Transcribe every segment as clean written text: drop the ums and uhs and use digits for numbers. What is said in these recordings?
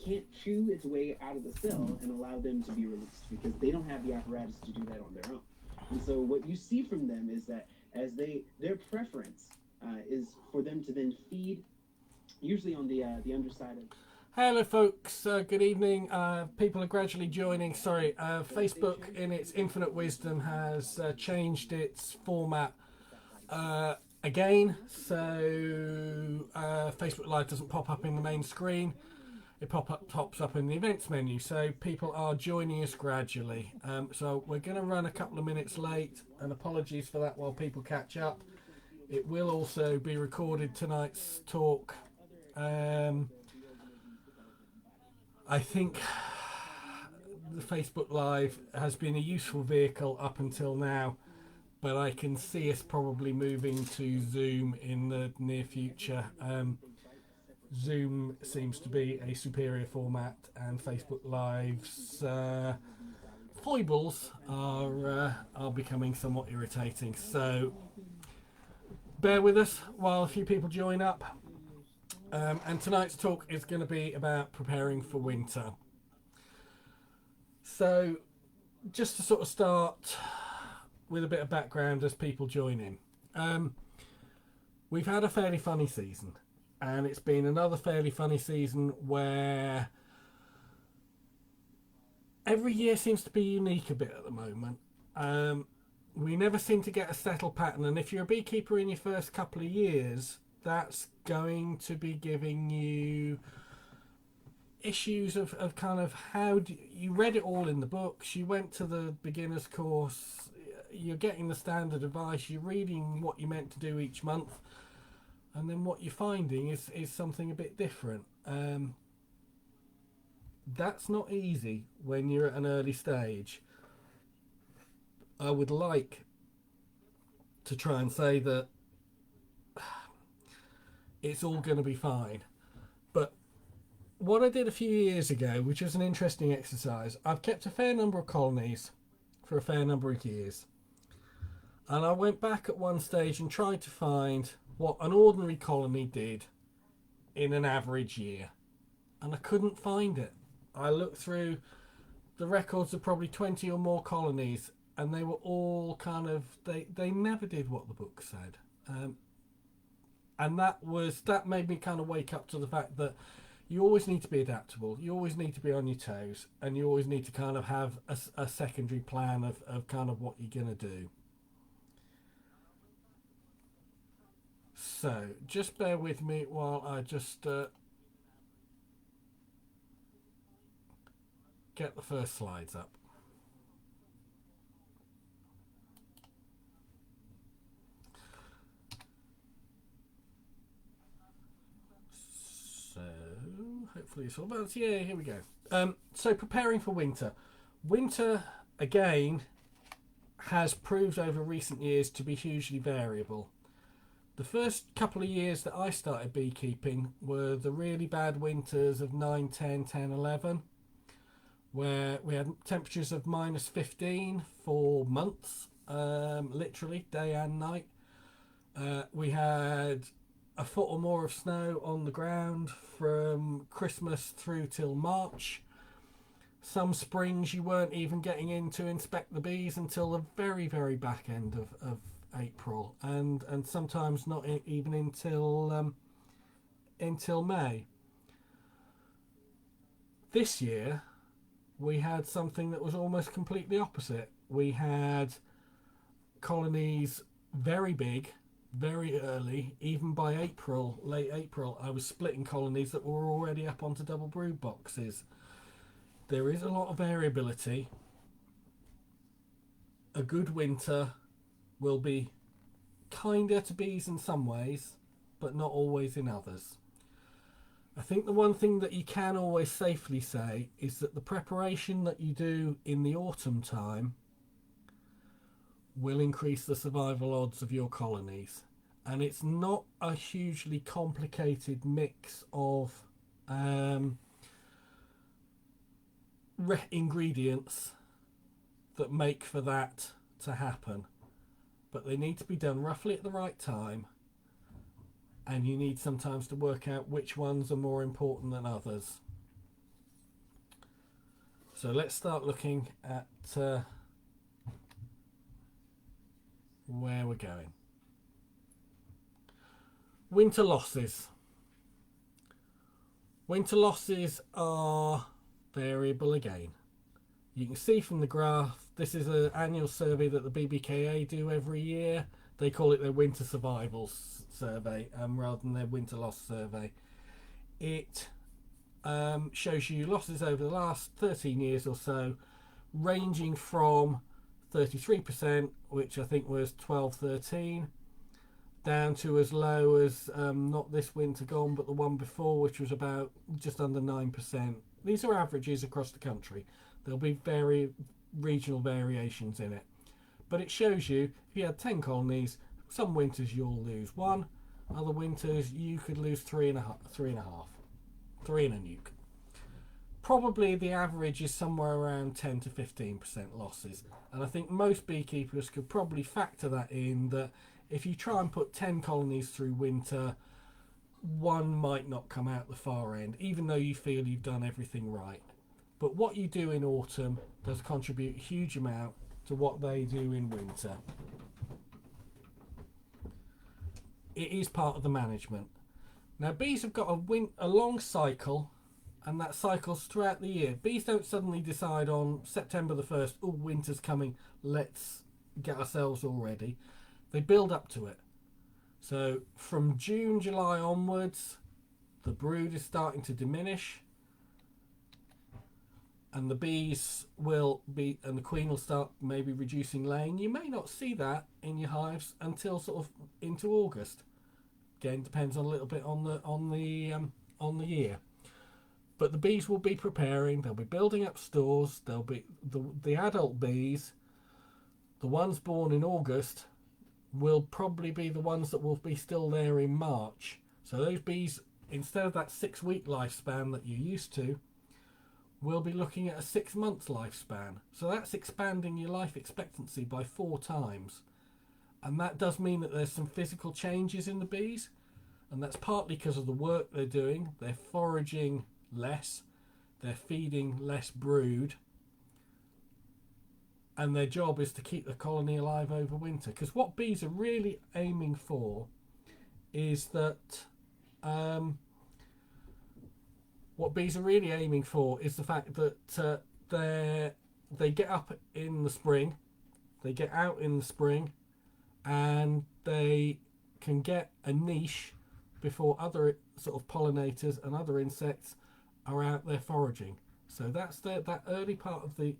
can't chew its way out of the cell and allow them to be released because they don't have the apparatus to do that on their own. And so what you see from them is that their preference is for them to then feed, usually on the underside of. Hello, folks. Good evening. People are gradually joining. Sorry, Facebook, in its infinite wisdom, has changed its format again. So Facebook Live doesn't pop up in the main screen. It pops up in the events menu. So people are joining us gradually. So we're going to run a couple of minutes late, and apologies for that while people catch up. It will also be recorded, tonight's talk. I think the Facebook Live has been a useful vehicle up until now, but I can see us probably moving to Zoom in the near future. Zoom seems to be a superior format, and Facebook Live's foibles are becoming somewhat irritating. So bear with us while a few people join up. And tonight's talk is going to be about preparing for winter. So just to sort of start with a bit of background as people join in. We've had a fairly funny season, and it's been another fairly funny season where every year seems to be unique a bit at the moment. We never seem to get a settled pattern, and if you're a beekeeper in your first couple of years, that's going to be giving you issues of kind of how you read it all in the books, you went to the beginner's course, you're getting the standard advice, you're reading what you're meant to do each month, and then what you're finding is something a bit different. That's not easy when you're at an early stage. I would like to try and say that it's all going to be fine. But what I did a few years ago, which was an interesting exercise, I've kept a fair number of colonies for a fair number of years. And I went back at one stage and tried to find what an ordinary colony did in an average year. And I couldn't find it. I looked through the records of probably 20 or more colonies, and they were all kind of, they never did what the book said. And that made me kind of wake up to the fact that you always need to be adaptable, you always need to be on your toes, and you always need to kind of have a secondary plan of kind of what you're going to do. So just bear with me while I just get the first slides up. So hopefully it's all balanced. Yeah, here we go. So preparing for winter. Winter, again, has proved over recent years to be hugely variable. The first couple of years that I started beekeeping were the really bad winters of 9, 10, 10, 11, where we had temperatures of minus 15 for months, literally day and night. We had a foot or more of snow on the ground from Christmas through till March. Some springs you weren't even getting in to inspect the bees until the very, very back end of April, and sometimes not even until May. This year we had something that was almost completely opposite. We had colonies very big, very early. Even by April, late April, I was splitting colonies that were already up onto double brood boxes. There is a lot of variability. A good winter will be kinder to bees in some ways, but not always in others. I think the one thing that you can always safely say is that the preparation that you do in the autumn time will increase the survival odds of your colonies. And it's not a hugely complicated mix of ingredients that make for that to happen. But they need to be done roughly at the right time, and you need sometimes to work out which ones are more important than others. So let's start looking at where we're going. Winter losses. Winter losses are variable again. You can see from the graph, this is an annual survey that the BBKA do every year. They call it their winter survival survey rather than their winter loss survey. It shows you losses over the last 13 years or so, ranging from 33%, which I think was 12-13, down to as low as not this winter gone, but the one before, which was about just under 9%. These are averages across the country. There'll be very regional variations in it. But it shows you, if you had 10 colonies, some winters you'll lose one, other winters you could lose three and a nuke. Probably the average is somewhere around 10 to 15% losses. And I think most beekeepers could probably factor that in, that if you try and put 10 colonies through winter, one might not come out the far end, even though you feel you've done everything right. But what you do in autumn does contribute a huge amount to what they do in winter. It is part of the management. Now, bees have got a long cycle, and that cycles throughout the year. Bees don't suddenly decide on September the 1st, oh, winter's coming, let's get ourselves all ready. They build up to it. So from June, July onwards, the brood is starting to diminish, and the bees will be, and the queen will start maybe reducing laying. You may not see that in your hives until sort of into August. Again, depends on a little bit on the year. But the bees will be preparing. They'll be building up stores. They'll be the adult bees, the ones born in August, will probably be the ones that will be still there in March. So those bees, instead of that 6-week lifespan that you're used to, will be looking at a 6-month lifespan. So that's expanding your life expectancy by 4 times. And that does mean that there's some physical changes in the bees, and that's partly because of the work they're doing. They're foraging less, they're feeding less brood, and their job is to keep the colony alive over winter. Because what bees are really aiming for is that the fact that they get up in the spring, they get out in the spring, and they can get a niche before other sort of pollinators and other insects are out there foraging. So that's that early part of the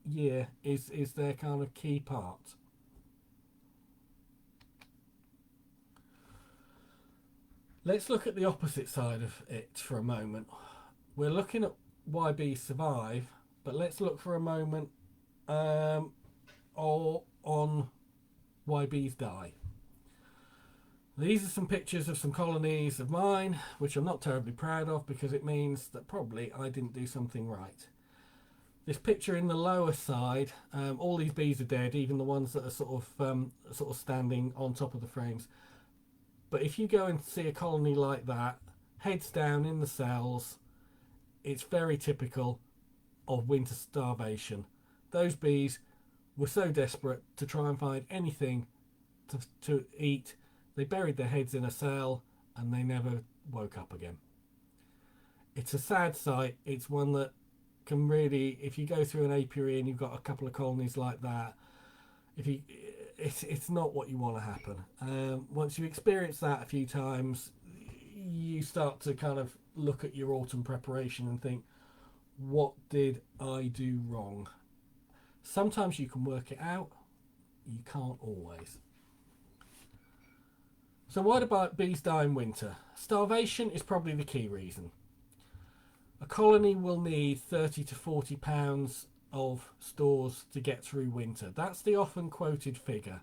year is their kind of key part. Let's look at the opposite side of it for a moment. We're looking at why bees survive, but let's look for a moment on why bees die. These are some pictures of some colonies of mine, which I'm not terribly proud of because it means that probably I didn't do something right. This picture in the lower side, all these bees are dead, even the ones that are sort of standing on top of the frames. But if you go and see a colony like that, heads down in the cells, it's very typical of winter starvation. Those bees were so desperate to try and find anything to eat, they buried their heads in a cell and they never woke up again. It's a sad sight. It's one that can really, if you go through an apiary and you've got a couple of colonies like that, it's not what you want to happen. Once you experience that a few times, you start to kind of look at your autumn preparation and think, what did I do wrong? Sometimes you can work it out, you can't always. So what about bees die in winter? Starvation is probably the key reason. A colony will need 30 to 40 pounds of stores to get through winter. That's the often quoted figure.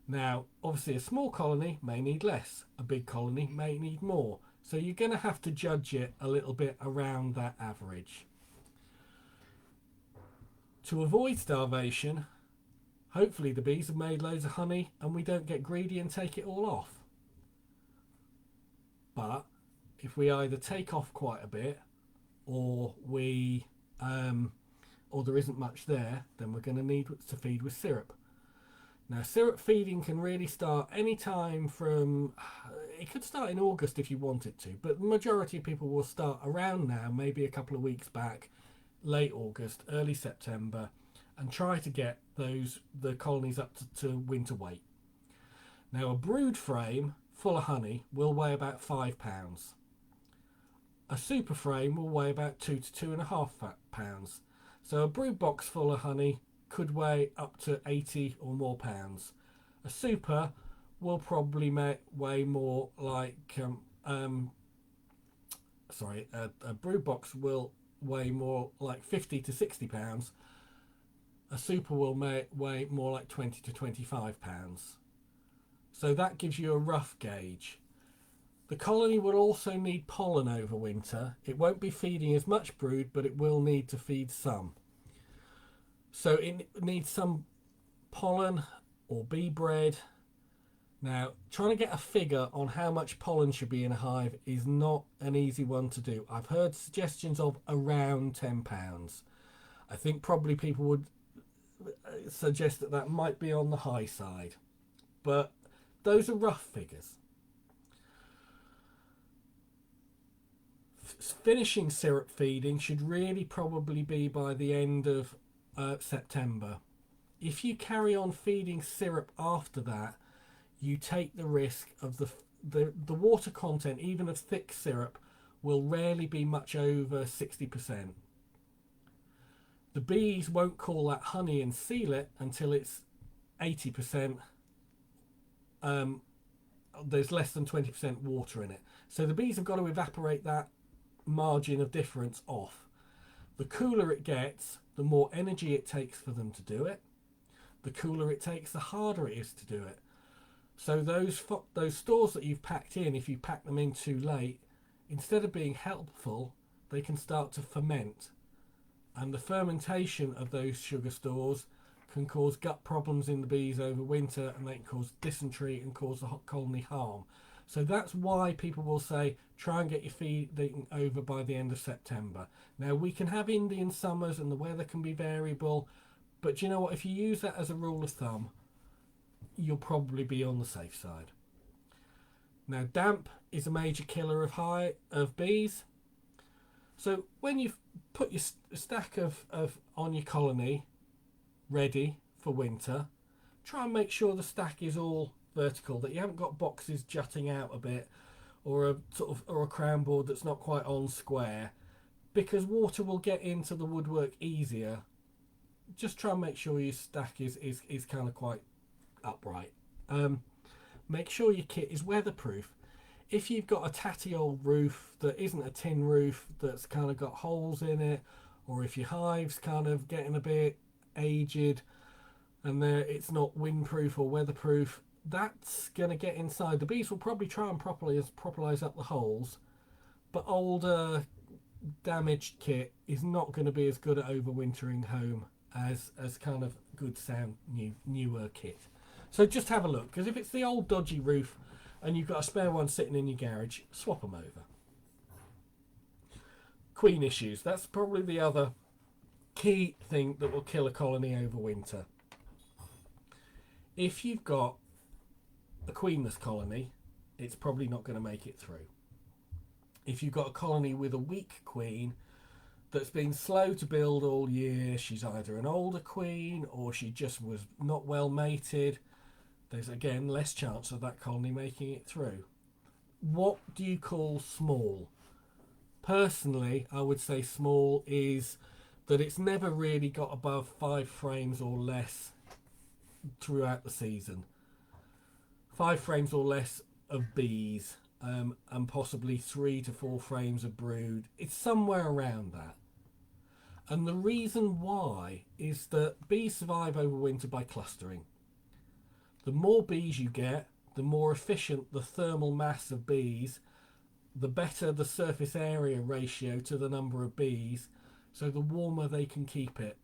Now, obviously a small colony may need less. A big colony may need more. So you're going to have to judge it a little bit around that average. To avoid starvation, hopefully the bees have made loads of honey and we don't get greedy and take it all off. But if we either take off quite a bit or we or there isn't much there, then we're going to need to feed with syrup. Now, syrup feeding can really start any time from, it could start in August if you want it to, but the majority of people will start around now, maybe a couple of weeks back, late August, early September, and try to get the colonies up to winter weight. Now, a brood frame full of honey will weigh about £5. A super frame will weigh about 2 to 2.5 pounds. So a brood box full of honey could weigh up to 80 or more pounds. A super will probably weigh more like a brood box will weigh more like 50 to 60 pounds. A super will weigh more like 20 to 25 pounds. So that gives you a rough gauge. The colony will also need pollen over winter. It won't be feeding as much brood, but it will need to feed some. So it needs some pollen or bee bread. Now, trying to get a figure on how much pollen should be in a hive is not an easy one to do. I've heard suggestions of around £10. I think probably people would suggest that might be on the high side. But those are rough figures. Finishing syrup feeding should really probably be by the end of September. If you carry on feeding syrup after that, you take the risk of the water content, even of thick syrup, will rarely be much over 60%. The bees won't call that honey and seal it until it's 80%. There's less than 20% water in it. So the bees have got to evaporate that margin of difference off. The cooler it gets, the more energy it takes for them to do it. The cooler it takes, the harder it is to do it. So those stores that you've packed in, if you pack them in too late, instead of being helpful, they can start to ferment. And the fermentation of those sugar stores can cause gut problems in the bees over winter, and they can cause dysentery and cause the colony harm. So that's why people will say, try and get your feeding over by the end of September. Now, we can have Indian summers and the weather can be variable, but you know what? If you use that as a rule of thumb, you'll probably be on the safe side. Now, damp is a major killer of bees. So when you've put your stack of on your colony ready for winter, try and make sure the stack is all vertical, that you haven't got boxes jutting out a bit, or a crown board that's not quite on square, because water will get into the woodwork easier. Just try and make sure your stack is kind of quite upright. Make sure your kit is weatherproof. If you've got a tatty old roof that isn't a tin roof, that's kind of got holes in it, or if your hive's kind of getting a bit aged and it's not windproof or weatherproof, that's going to get inside. The bees will probably try and properlize up the holes, but older damaged kit is not going to be as good at overwintering home as kind of good sound newer kit. So just have a look, because if it's the old dodgy roof and you've got a spare one sitting in your garage, swap them over. Queen issues, that's probably the other key thing that will kill a colony over winter. If you've got a queenless colony, it's probably not going to make it through. If you've got a colony with a weak queen that's been slow to build all year, she's either an older queen or she just was not well mated, there's again less chance of that colony making it through. What do you call small? Personally, I would say small is that it's never really got above 5 frames or less throughout the season. 5 frames or less of bees, and possibly 3 to 4 frames of brood. It's somewhere around that. And the reason why is that bees survive over winter by clustering. The more bees you get, the more efficient the thermal mass of bees, the better the surface area ratio to the number of bees, so the warmer they can keep it.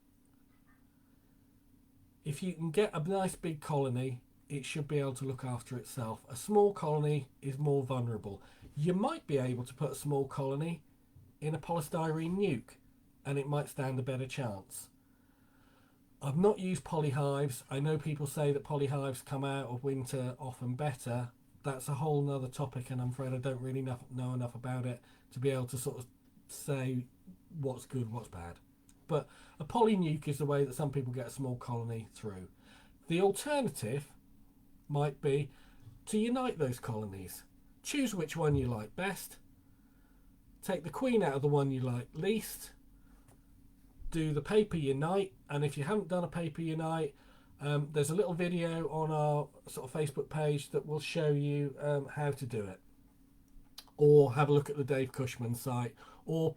If you can get a nice big colony, it should be able to look after itself. A small colony is more vulnerable. You might be able to put a small colony in a polystyrene nuke, and it might stand a better chance. I've not used polyhives. I know people say that polyhives come out of winter often better. That's a whole nother topic, and I'm afraid I don't really know enough about it to be able to sort of say what's good, what's bad. But a polynuke is the way that some people get a small colony through. The alternative might be to unite those colonies. Choose which one you like best. Take the queen out of the one you like least. Do the paper unite, and if you haven't done a paper unite, there's a little video on our sort of Facebook page that will show you how to do it. Or have a look at the Dave Cushman site. Or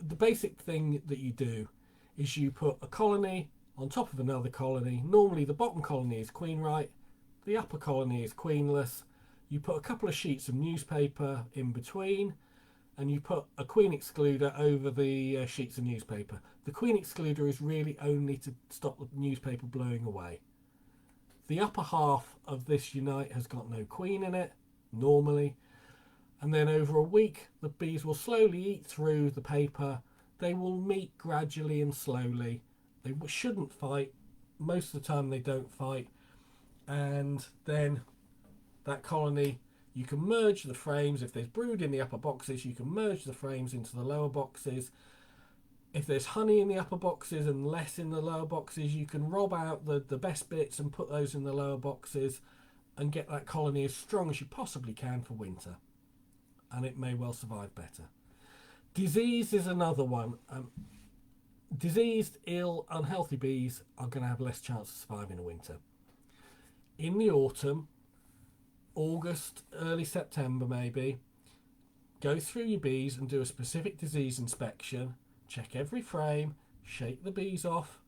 the basic thing that you do is you put a colony on top of another colony. Normally the bottom colony is queen right, the upper colony is queenless. You put a couple of sheets of newspaper in between, and you put a queen excluder over the sheets of newspaper. The queen excluder is really only to stop the newspaper blowing away. The upper half of this unite has got no queen in it, normally. And then over a week, the bees will slowly eat through the paper. They will meet gradually and slowly. They shouldn't fight. Most of the time they don't fight. And then that colony, you can merge the frames. If there's brood in the upper boxes, you can merge the frames into the lower boxes. If there's honey in the upper boxes and less in the lower boxes, you can rob out the best bits and put those in the lower boxes and get that colony as strong as you possibly can for winter. And it may well survive better. Disease is another one. Diseased, ill, unhealthy bees are going to have less chance of surviving a winter. In the autumn, August, early September maybe, go through your bees and do a specific disease inspection. Check every frame, shake the bees off.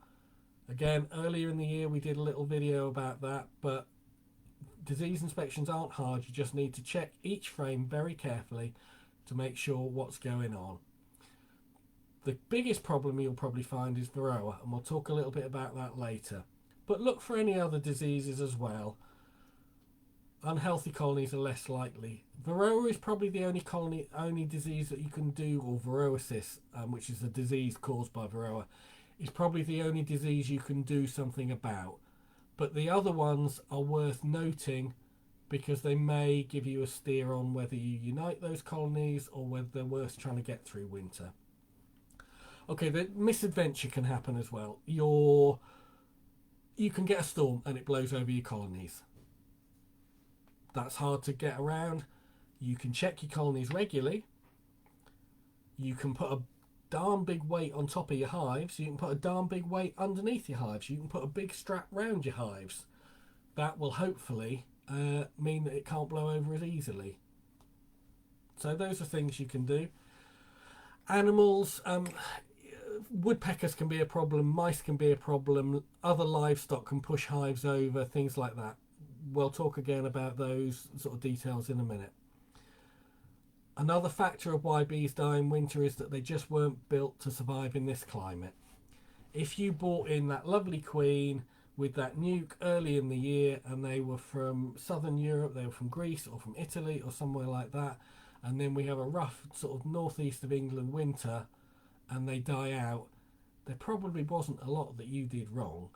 Again, earlier in the year we did a little video about that, but disease inspections aren't hard. You just need to check each frame very carefully to make sure what's going on. The biggest problem you'll probably find is Varroa, and we'll talk a little bit about that later. But look for any other diseases as well. Unhealthy colonies are less likely. Varroa is probably the only disease that you can do, or varroasis, which is a disease caused by Varroa, is probably the only disease you can do something about. But the other ones are worth noting because they may give you a steer on whether you unite those colonies or whether they're worth trying to get through winter. Okay, the misadventure can happen as well. You can get a storm and it blows over your colonies. That's hard to get around. You can check your colonies regularly. You can put a darn big weight on top of your hives. You can put a darn big weight underneath your hives. You can put a big strap round your hives. That will hopefully mean that it can't blow over as easily. So those are things you can do. Animals, woodpeckers can be a problem, mice can be a problem, other livestock can push hives over, things like that. We'll talk again about those sort of details in a minute. Another factor of why bees die in winter is that they just weren't built to survive in this climate. If you bought in that lovely queen with that nuke early in the year and they were from southern Europe, they were from Greece or from Italy or somewhere like that, and then we have a rough sort of northeast of England winter and they die out, there probably wasn't a lot that you did wrong.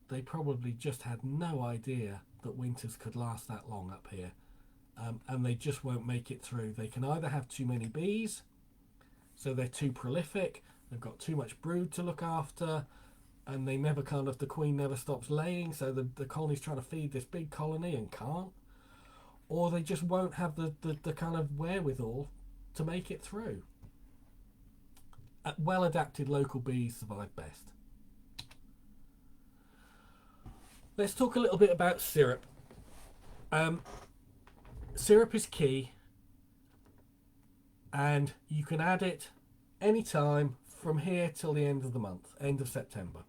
They probably just had no idea that winters could last that long up here, and they just won't make it through. They can either have too many bees, so they're too prolific, they've got too much brood to look after, and they never the queen never stops laying, so the colony's trying to feed this big colony and can't, or they just won't have the kind of wherewithal to make it through. Well adapted local bees survive best. Let's talk a little bit about syrup. Syrup is key, and you can add it anytime from here till the end of the month, end of September.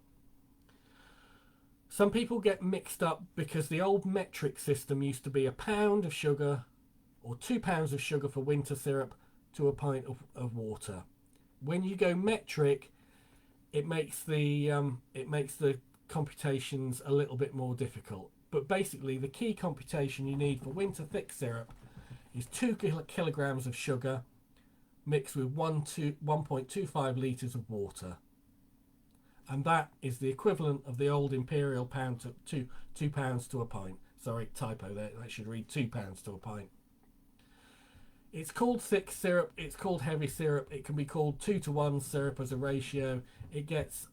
Some people get mixed up because the old metric system used to be a pound of sugar or 2 pounds of sugar for winter syrup to a pint of water. When you go metric, it makes the computations a little bit more difficult. But basically, the key computation you need for winter thick syrup is 2 kilograms of sugar mixed with 1.25 litres of water. and that is the equivalent of the old imperial pound to 2 pounds to a pint. Sorry, typo there. That should read 2 pounds to a pint. It's called thick syrup. It's called heavy syrup. It can be called 2-to-1 syrup as a ratio. It gets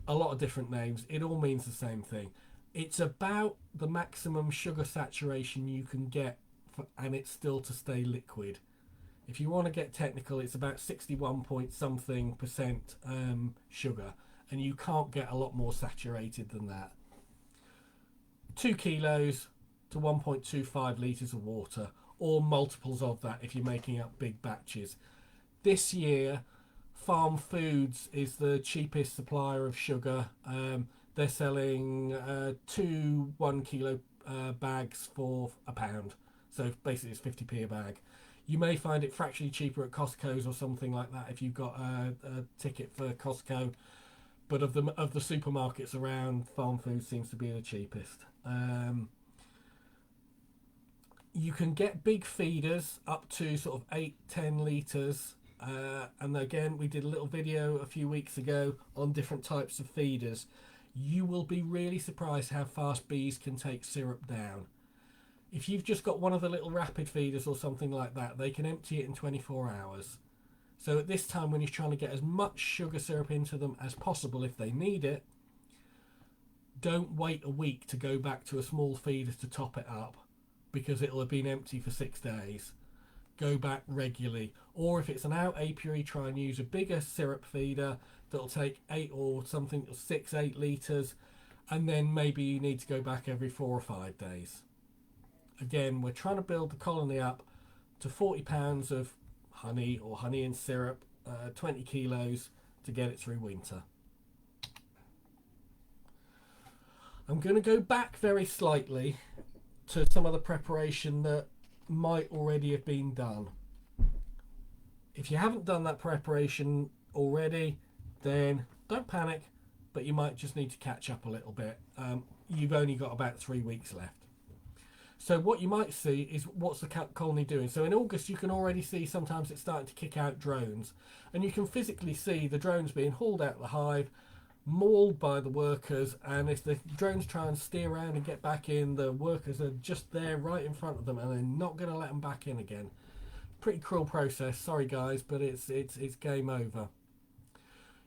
a lot of different names. It all means the same thing. It's about the maximum sugar saturation you can get, and it's still to stay liquid. If you want to get technical, it's about 61 point something percent sugar, and you can't get a lot more saturated than that. 2 kilos to 1.25 litres of water, or multiples of that if you're making up big batches. This year, Farm Foods is the cheapest supplier of sugar. They're selling 2 1 kilo bags for £1. So basically it's 50p a bag. You may find it fractionally cheaper at Costco's or something like that if you've got a ticket for Costco. But of the supermarkets around, Farm Foods seems to be the cheapest. You can get big feeders up to sort of 8-10 litres. And again, we did a little video a few weeks ago on different types of feeders. You will be really surprised how fast bees can take syrup down. If you've just got one of the little rapid feeders or something like that, they can empty it in 24 hours. So at this time, when you're trying to get as much sugar syrup into them as possible if they need it, don't wait a week to go back to a small feeder to top it up, because it'll have been empty for 6 days. Go back regularly. Or if it's an out apiary, try and use a bigger syrup feeder that'll take 6-8 litres, and then maybe you need to go back every 4 or 5 days. Again, we're trying to build the colony up to 40 pounds of honey or honey and syrup, 20 kilos to get it through winter. I'm going to go back very slightly to some of the preparation that might already have been done. If you haven't done that preparation already, then don't panic, but you might just need to catch up a little bit. You've only got about 3 weeks left. So what you might see is what's the colony doing. So in August, you can already see sometimes it's starting to kick out drones, and you can physically see the drones being hauled out of the hive, mauled by the workers, and if the drones try and steer around and get back in, the workers are just there right in front of them, and they're not going to let them back in again. Pretty cruel process, sorry guys, but it's game over.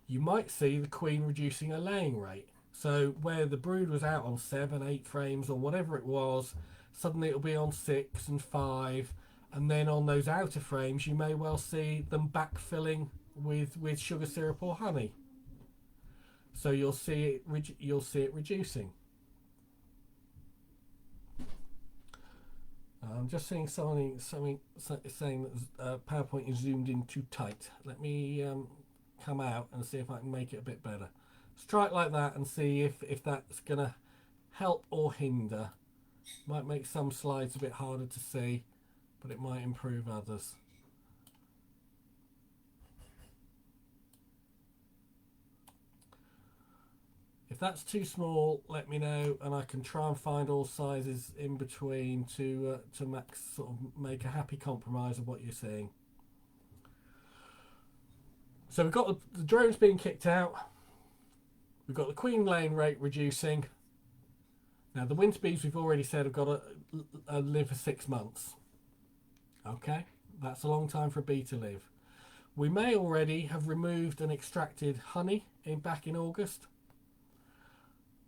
You might see the queen reducing her laying rate. So where the brood was out on 7-8 frames or whatever it was, suddenly it'll be on 6 and 5, and then on those outer frames you may well see them backfilling with sugar syrup or honey. So you'll see it reducing. I'm just seeing something saying that PowerPoint is zoomed in too tight. Let me come out and see if I can make it a bit better. Let's try it like that and see if that's going to help or hinder. Might make some slides a bit harder to see, but it might improve others. If that's too small, let me know, and I can try and find all sizes in between to sort of make a happy compromise of what you're seeing. So we've got the drones being kicked out. We've got the queen laying rate reducing. Now the winter bees, we've already said, have got to live for 6 months. Okay, that's a long time for a bee to live. We may already have removed and extracted honey back in August.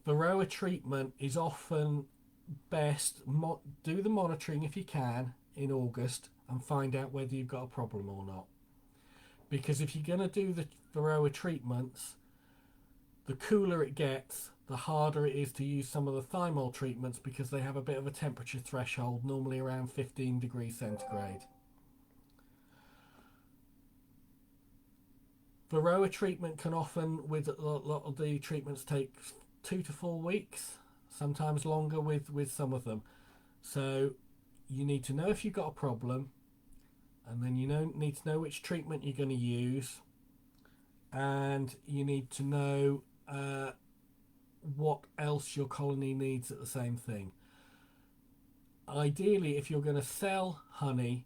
Varroa treatment is often best. Do the monitoring if you can in August and find out whether you've got a problem or not. Because if you're going to do the Varroa treatments, the cooler it gets, the harder it is to use some of the thymol treatments, because they have a bit of a temperature threshold, normally around 15 degrees centigrade. Varroa treatment can often, with a lot of the treatments, take 2 to 4 weeks, sometimes longer with some of them. So you need to know if you've got a problem, and then you need to know which treatment you're going to use, and you need to know what else your colony needs at the same thing. Ideally, if you're going to sell honey,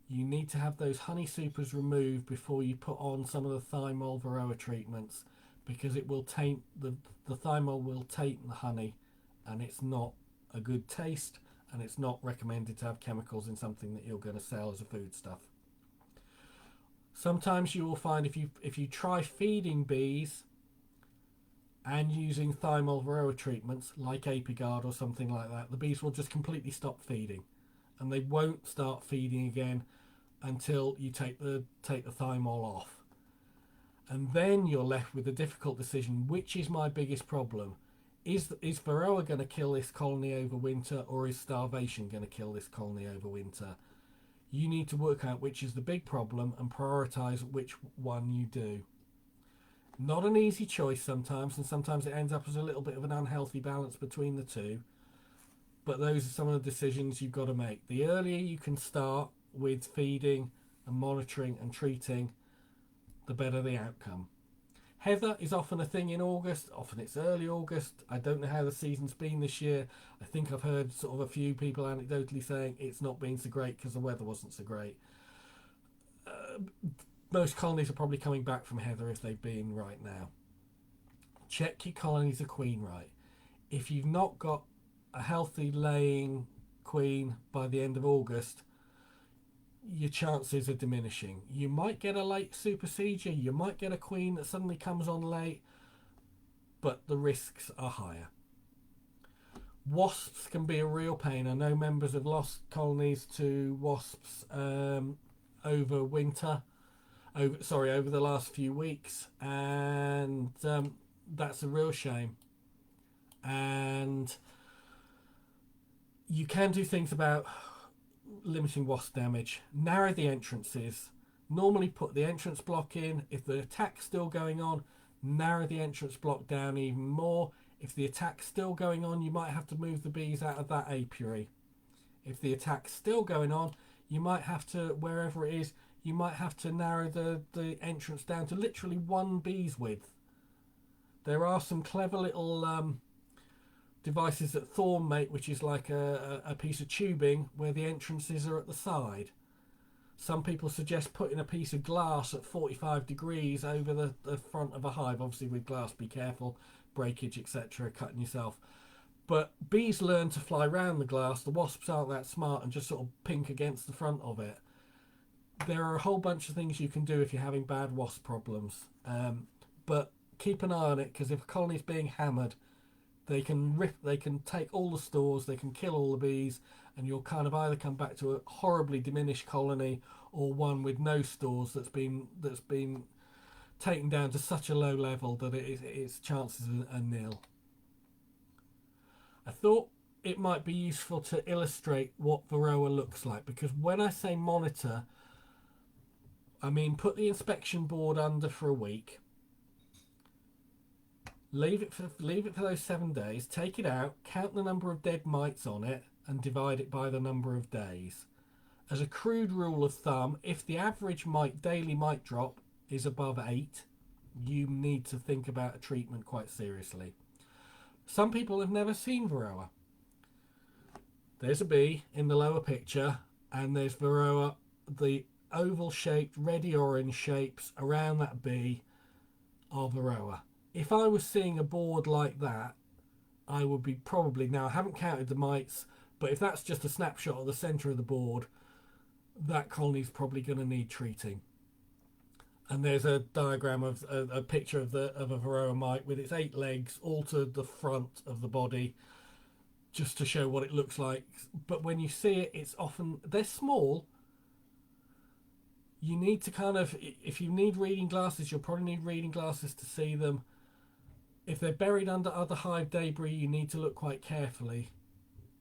you need to have those honey supers removed before you put on some of the thymol Varroa treatments, because it will taint the thymol will taint the honey, and it's not a good taste, and it's not recommended to have chemicals in something that you're going to sell as a foodstuff. Sometimes you will find if you try feeding bees and using thymol varroa treatments like Apiguard or something like that, the bees will just completely stop feeding, and they won't start feeding again until you take the thymol off. And then you're left with a difficult decision: which is my biggest problem? Is varroa going to kill this colony over winter, or is starvation going to kill this colony over winter? You need to work out which is the big problem and prioritise which one you do. Not an easy choice sometimes, and sometimes it ends up as a little bit of an unhealthy balance between the two. But those are some of the decisions you've got to make. The earlier you can start with feeding and monitoring and treating, the better the outcome. Heather is often a thing in August, often it's early August. I don't know how the season's been this year. I think I've heard sort of a few people anecdotally saying it's not been so great because the weather wasn't so great. Most colonies are probably coming back from heather if they've been right now. Check your colonies are queen right. If you've not got a healthy laying queen by the end of August, your chances are diminishing. You might get a late supersedure, you might get a queen that suddenly comes on late, but the risks are higher. Wasps can be a real pain. I know members have lost colonies to wasps over winter, over the last few weeks, and that's a real shame. And you can do things about limiting wasp damage. Narrow the entrances. Normally put the entrance block in. If the attack's still going on, narrow the entrance block down even more. If the attack's still going on, you might have to move the bees out of that apiary. If the attack's still going on, you might have to, wherever it is, you might have to narrow the entrance down to literally one bee's width. There are some clever little devices that Thorn make, which is like a piece of tubing where the entrances are at the side. Some people suggest putting a piece of glass at 45 degrees over the front of a hive. Obviously with glass, be careful, breakage, etc., cutting yourself. But bees learn to fly around the glass. The wasps aren't that smart and just sort of pink against the front of it. There are a whole bunch of things you can do if you're having bad wasp problems. But keep an eye on it, because if a colony's being hammered, they can take all the stores, they can kill all the bees, and you'll kind of either come back to a horribly diminished colony or one with no stores that's been taken down to such a low level that its chances are nil. I thought it might be useful to illustrate what varroa looks like, because when I say monitor, I mean put the inspection board under for a week. Leave it for those 7 days. Take it out, count the number of dead mites on it, and divide it by the number of days. As a crude rule of thumb, if the average daily mite drop is above 8, you need to think about a treatment quite seriously. Some people have never seen varroa. There's a bee in the lower picture, and there's varroa. The oval-shaped, reddy-orange shapes around that bee are varroa. If I was seeing a board like that, I would be probably, now I haven't counted the mites, but if that's just a snapshot of the centre of the board, that colony's probably going to need treating. And there's a diagram of a picture of a varroa mite with its 8 legs all to the front of the body, just to show what it looks like. But when you see it, it's often, they're small. You need to kind of, if you need reading glasses, you'll probably need reading glasses to see them. If they're buried under other hive debris, you need to look quite carefully.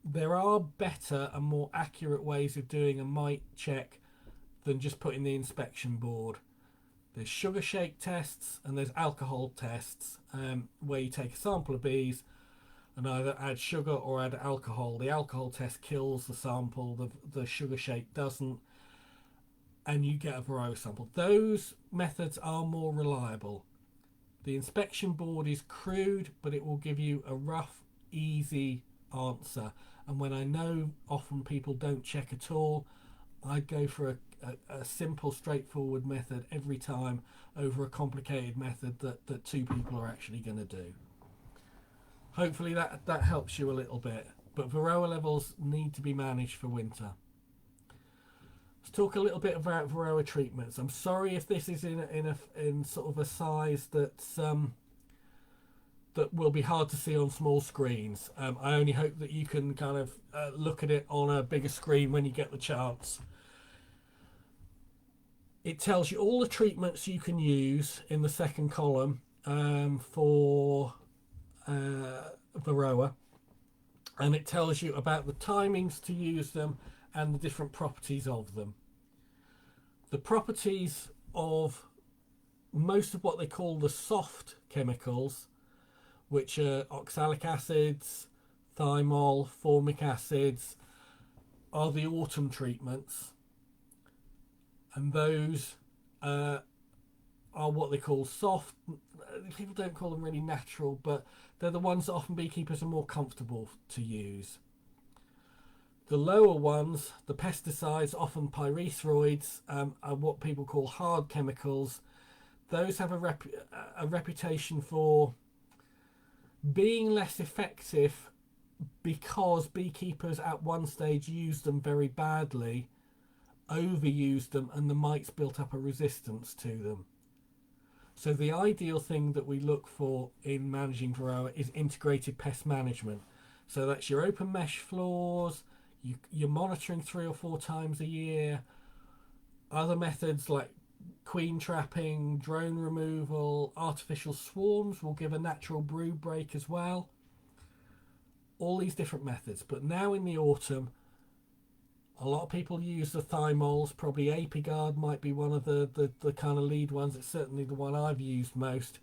There are better and more accurate ways of doing a mite check than just putting the inspection board. There's sugar shake tests and there's alcohol tests, where you take a sample of bees and either add sugar or add alcohol. The alcohol test kills the sample, the sugar shake doesn't, and you get a varroa sample. Those methods are more reliable. The inspection board is crude, but it will give you a rough, easy answer. And when I know often people don't check at all, I'd go for a simple, straightforward method every time over a complicated method that two people are actually going to do. Hopefully that helps you a little bit. But Varroa levels need to be managed for winter. Let's talk a little bit about Varroa treatments. I'm sorry if this is in sort of a size that's that will be hard to see on small screens. I only hope that you can kind of look at it on a bigger screen when you get the chance. It tells you all the treatments you can use in the second column for Varroa, and it tells you about the timings to use them and the different properties of them. The properties of most of what they call the soft chemicals, which are oxalic acids, thymol, formic acids, are the autumn treatments. And those are what they call soft. People don't call them really natural, but they're the ones that often beekeepers are more comfortable to use. The lower ones, the pesticides, often pyrethroids, are what people call hard chemicals. Those have a reputation for being less effective because beekeepers at one stage used them very badly, overused them, and the mites built up a resistance to them. So the ideal thing that we look for in managing Varroa is integrated pest management. So that's your open mesh floors, you're monitoring 3 or 4 times a year, other methods like queen trapping, drone removal, artificial swarms will give a natural brood break as well. All these different methods. But now in the autumn, a lot of people use the thymols. Probably Apigard might be one of the kind of lead ones. It's certainly the one I've used most.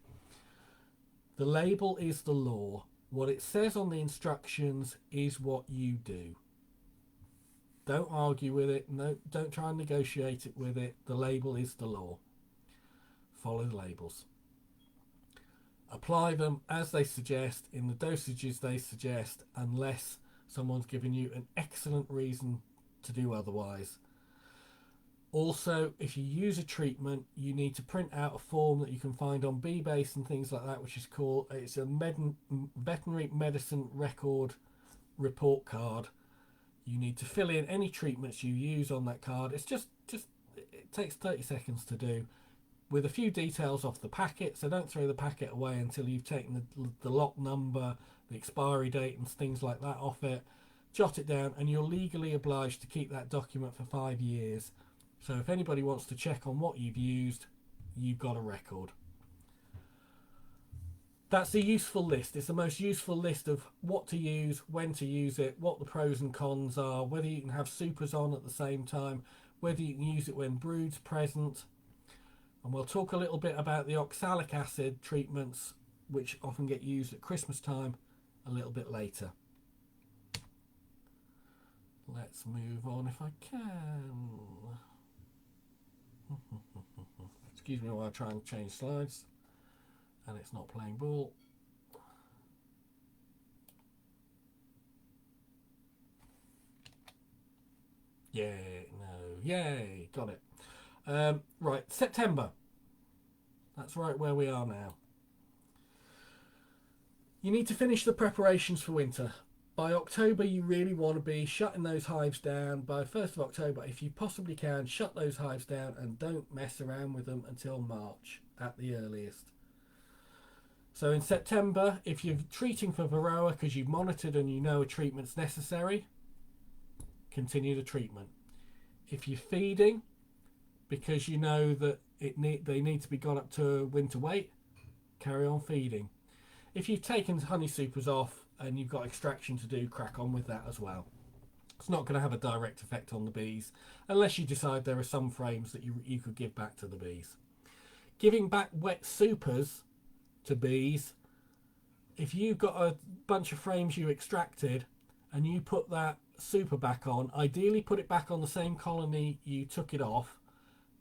The label is the law. What it says on the instructions is what you do. Don't argue with it. No, don't try and negotiate it with it. The label is the law. Follow the labels. Apply them as they suggest, in the dosages they suggest, unless someone's given you an excellent reason to do otherwise. Also, if you use a treatment, you need to print out a form that you can find on BeeBase and things like that, which is called, it's a veterinary medicine record report card. You need to fill in any treatments you use on that card. It's just it takes 30 seconds to do, with a few details off the packet. So don't throw the packet away until you've taken the lot number, the expiry date and things like that off it. Jot it down, and you're legally obliged to keep that document for 5 years. So if anybody wants to check on what you've used, you've got a record. That's a useful list. It's the most useful list of what to use, when to use it, what the pros and cons are, whether you can have supers on at the same time, whether you can use it when brood's present. And we'll talk a little bit about the oxalic acid treatments, which often get used at Christmas time, a little bit later. Let's move on if I can. Excuse me while I try and change slides. And it's not playing ball. Yay, no, yay, got it. Right, September. That's right where we are now. You need to finish the preparations for winter. By October, you really want to be shutting those hives down. By 1st of October, if you possibly can, shut those hives down and don't mess around with them until March at the earliest. So in September, if you're treating for Varroa because you've monitored and you know a treatment's necessary, continue the treatment. If you're feeding because you know that they need to be got up to winter weight, carry on feeding. If you've taken honey supers off and you've got extraction to do, crack on with that as well. It's not going to have a direct effect on the bees unless you decide there are some frames that you could give back to the bees. Giving back wet supers to bees, if you've got a bunch of frames you extracted and you put that super back on, ideally put it back on the same colony you took it off,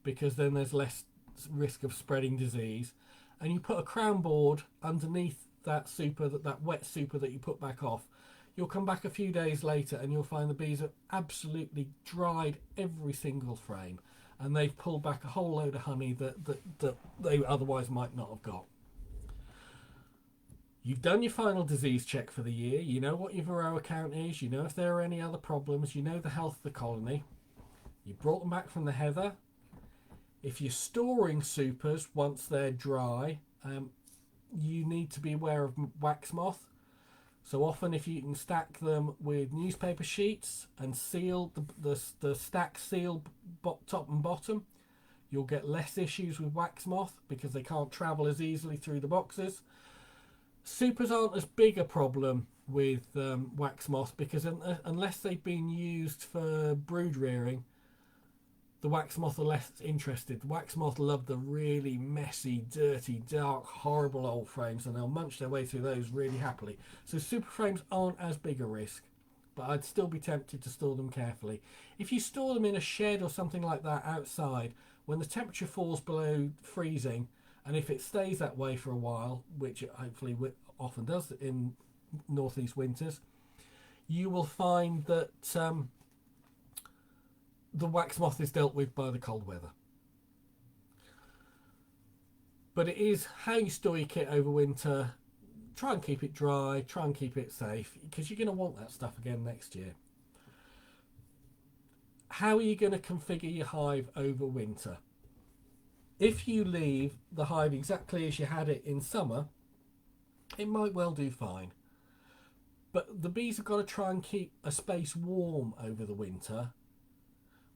because then there's less risk of spreading disease, and you put a crown board underneath that super, that wet super that you put back off. You'll come back a few days later and you'll find the bees have absolutely dried every single frame, and they've pulled back a whole load of honey that they otherwise might not have got. You've done your final disease check for the year. You know what your varroa count is. You know if there are any other problems. You know the health of the colony. You brought them back from the heather. If you're storing supers once they're dry, you need to be aware of wax moth. So often if you can stack them with newspaper sheets and seal the stack sealed top and bottom, you'll get less issues with wax moth because they can't travel as easily through the boxes. Supers aren't as big a problem with wax moth because unless they've been used for brood rearing, the wax moth are less interested. The wax moth love the really messy, dirty, dark, horrible old frames, and they'll munch their way through those really happily. So super frames aren't as big a risk, but I'd still be tempted to store them carefully. If you store them in a shed or something like that outside, when the temperature falls below freezing, and if it stays that way for a while, which it hopefully often does in northeast winters, you will find that the wax moth is dealt with by the cold weather. But it is how you store your kit over winter. Try and keep it dry, try and keep it safe, because you're going to want that stuff again next year. How are you going to configure your hive over winter? If you leave the hive exactly as you had it in summer, it might well do fine. But the bees have got to try and keep a space warm over the winter.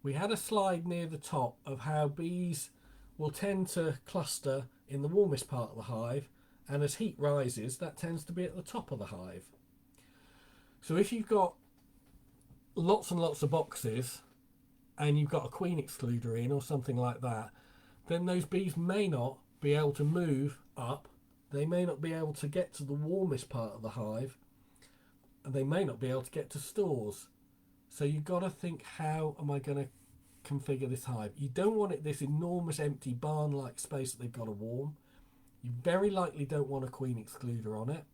We had a slide near the top of how bees will tend to cluster in the warmest part of the hive, and as heat rises, that tends to be at the top of the hive. So if you've got lots and lots of boxes and you've got a queen excluder in or something like that, then those bees may not be able to move up. They may not be able to get to the warmest part of the hive, and they may not be able to get to stores. So you've got to think, how am I going to configure this hive? You don't want it this enormous empty barn-like space that they've got to warm. You very likely don't want a queen excluder on it.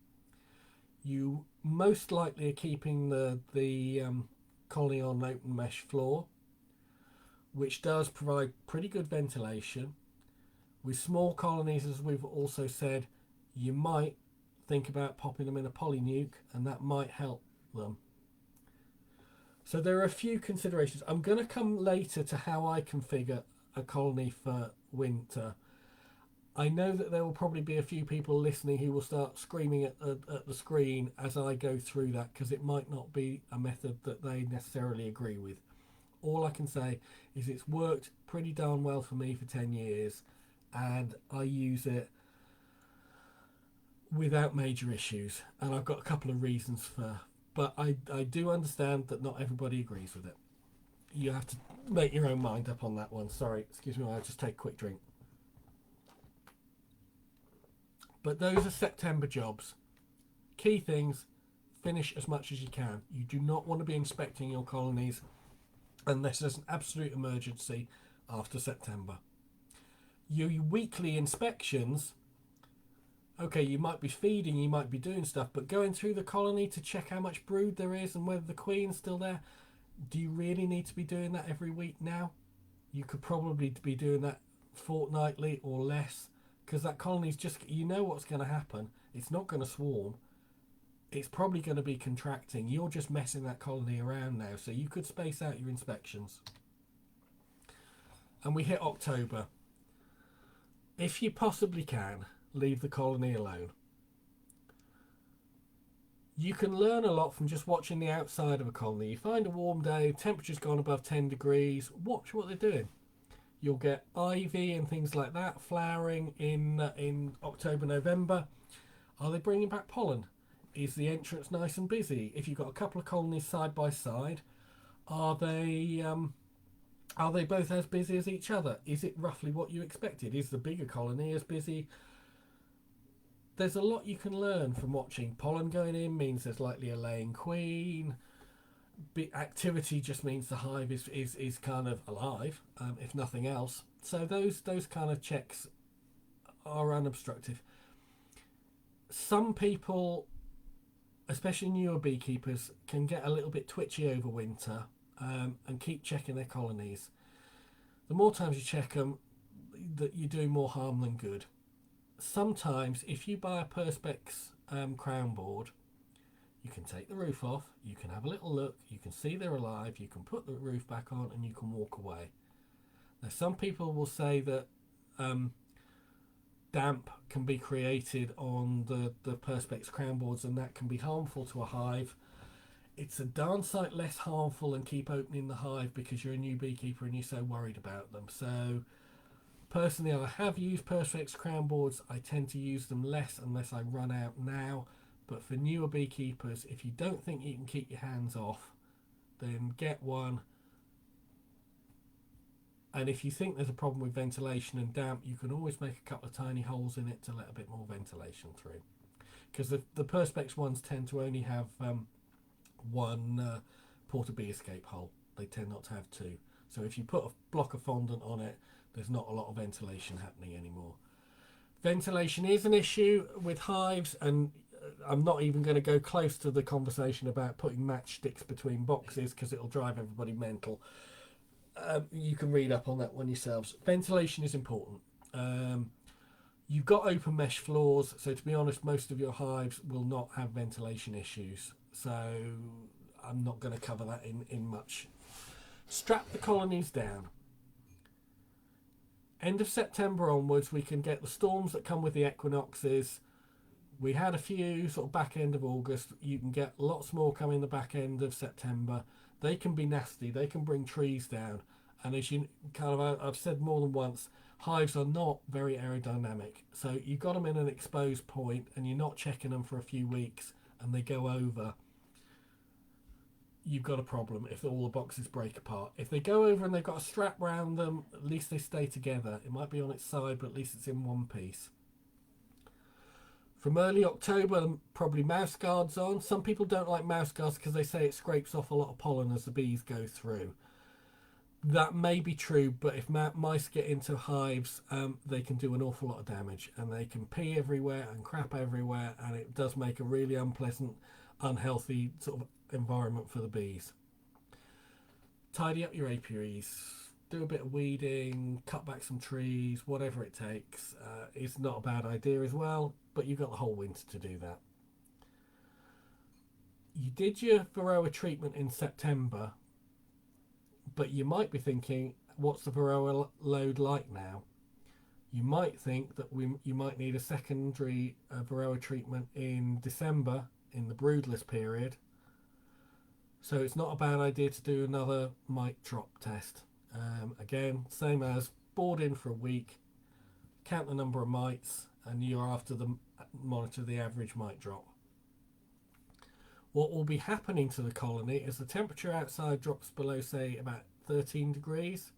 You most likely are keeping the colony on an open mesh floor, which does provide pretty good ventilation. With small colonies, as we've also said, you might think about popping them in a polynuke, and that might help them. So there are a few considerations. I'm going to come later to how I configure a colony for winter. I know that there will probably be a few people listening who will start screaming at the screen as I go through that, because it might not be a method that they necessarily agree with. All I can say is it's worked pretty darn well for me for 10 years, and I use it without major issues. And I've got a couple of reasons for, but I do understand that not everybody agrees with it. You have to make your own mind up on that one. Sorry, excuse me, I'll just take a quick drink. But those are September jobs. Key things: finish as much as you can. You do not want to be inspecting your colonies unless there's an absolute emergency after September. Your weekly inspections, okay, you might be feeding, you might be doing stuff, but going through the colony to check how much brood there is and whether the queen's still there, do you really need to be doing that every week now? You could probably be doing that fortnightly or less, because that colony's just, you know what's going to happen. It's not going to swarm. It's probably going to be contracting. You're just messing that colony around now, so you could space out your inspections. And we hit October. If you possibly can, leave the colony alone. You can learn a lot from just watching the outside of a colony. You find a warm day, temperature's gone above 10 degrees, watch what they're doing. You'll get ivy and things like that flowering in October, November. Are they bringing back pollen? Is the entrance nice and busy? If you've got a couple of colonies side by side, are they both as busy as each other? Is it roughly what you expected? Is the bigger colony as busy? There's a lot you can learn from watching. Pollen going in means there's likely a laying queen. Activity just means the hive is kind of alive, if nothing else. So those kind of checks are unobstructive. Some people, especially newer beekeepers, can get a little bit twitchy over winter and keep checking their colonies. the more times you check them, that you do more harm than good. Sometimes, if you buy a Perspex crown board, you can take the roof off, you can have a little look, you can see they're alive, you can put the roof back on, and you can walk away. Now, some people will say that damp can be created on the Perspex crown boards, and that can be harmful to a hive. It's a darn sight less harmful than keep opening the hive because you're a new beekeeper and you're so worried about them. So personally, I have used Perspex crown boards. I tend to use them less unless I run out now. But for newer beekeepers, if you don't think you can keep your hands off, then get one. And if you think there's a problem with ventilation and damp, you can always make a couple of tiny holes in it to let a bit more ventilation through. Because the Perspex ones tend to only have one porta bee escape hole. They tend not to have two. So if you put a block of fondant on it, there's not a lot of ventilation happening anymore. Ventilation is an issue with hives, and I'm not even going to go close to the conversation about putting matchsticks between boxes because it'll drive everybody mental. You can read up on that one yourselves. Ventilation is important. You've got open mesh floors, so to be honest, most of your hives will not have ventilation issues. So I'm not going to cover that in much. Strap the colonies down. End of September onwards, we can get the storms that come with the equinoxes. We had a few sort of back end of August. You can get lots more coming the back end of September. They can be nasty. They can bring trees down. And as you I've said more than once, hives are not very aerodynamic. So you've got them in an exposed point and you're not checking them for a few weeks and they go over. You've got a problem if all the boxes break apart. If they go over and they've got a strap round them, at least they stay together. It might be on its side, but at least it's in one piece. From early October, probably mouse guards on. Some people don't like mouse guards because they say it scrapes off a lot of pollen as the bees go through. That may be true, but if mice get into hives, they can do an awful lot of damage, and they can pee everywhere and crap everywhere, and it does make a really unpleasant, unhealthy sort of environment for the bees. Tidy up your apiaries, do a bit of weeding, cut back some trees, whatever it takes. It's not a bad idea as well, but you've got the whole winter to do that. You did your Varroa treatment in September, but you might be thinking, what's the Varroa load like now? You might think that you might need a secondary Varroa treatment in December, in the broodless period. So it's not a bad idea to do another mite drop test. Again, same as board in for a week, count the number of mites, and you're after the monitor the average mite drop. What will be happening to the colony as the temperature outside drops below, say, about 13 degrees,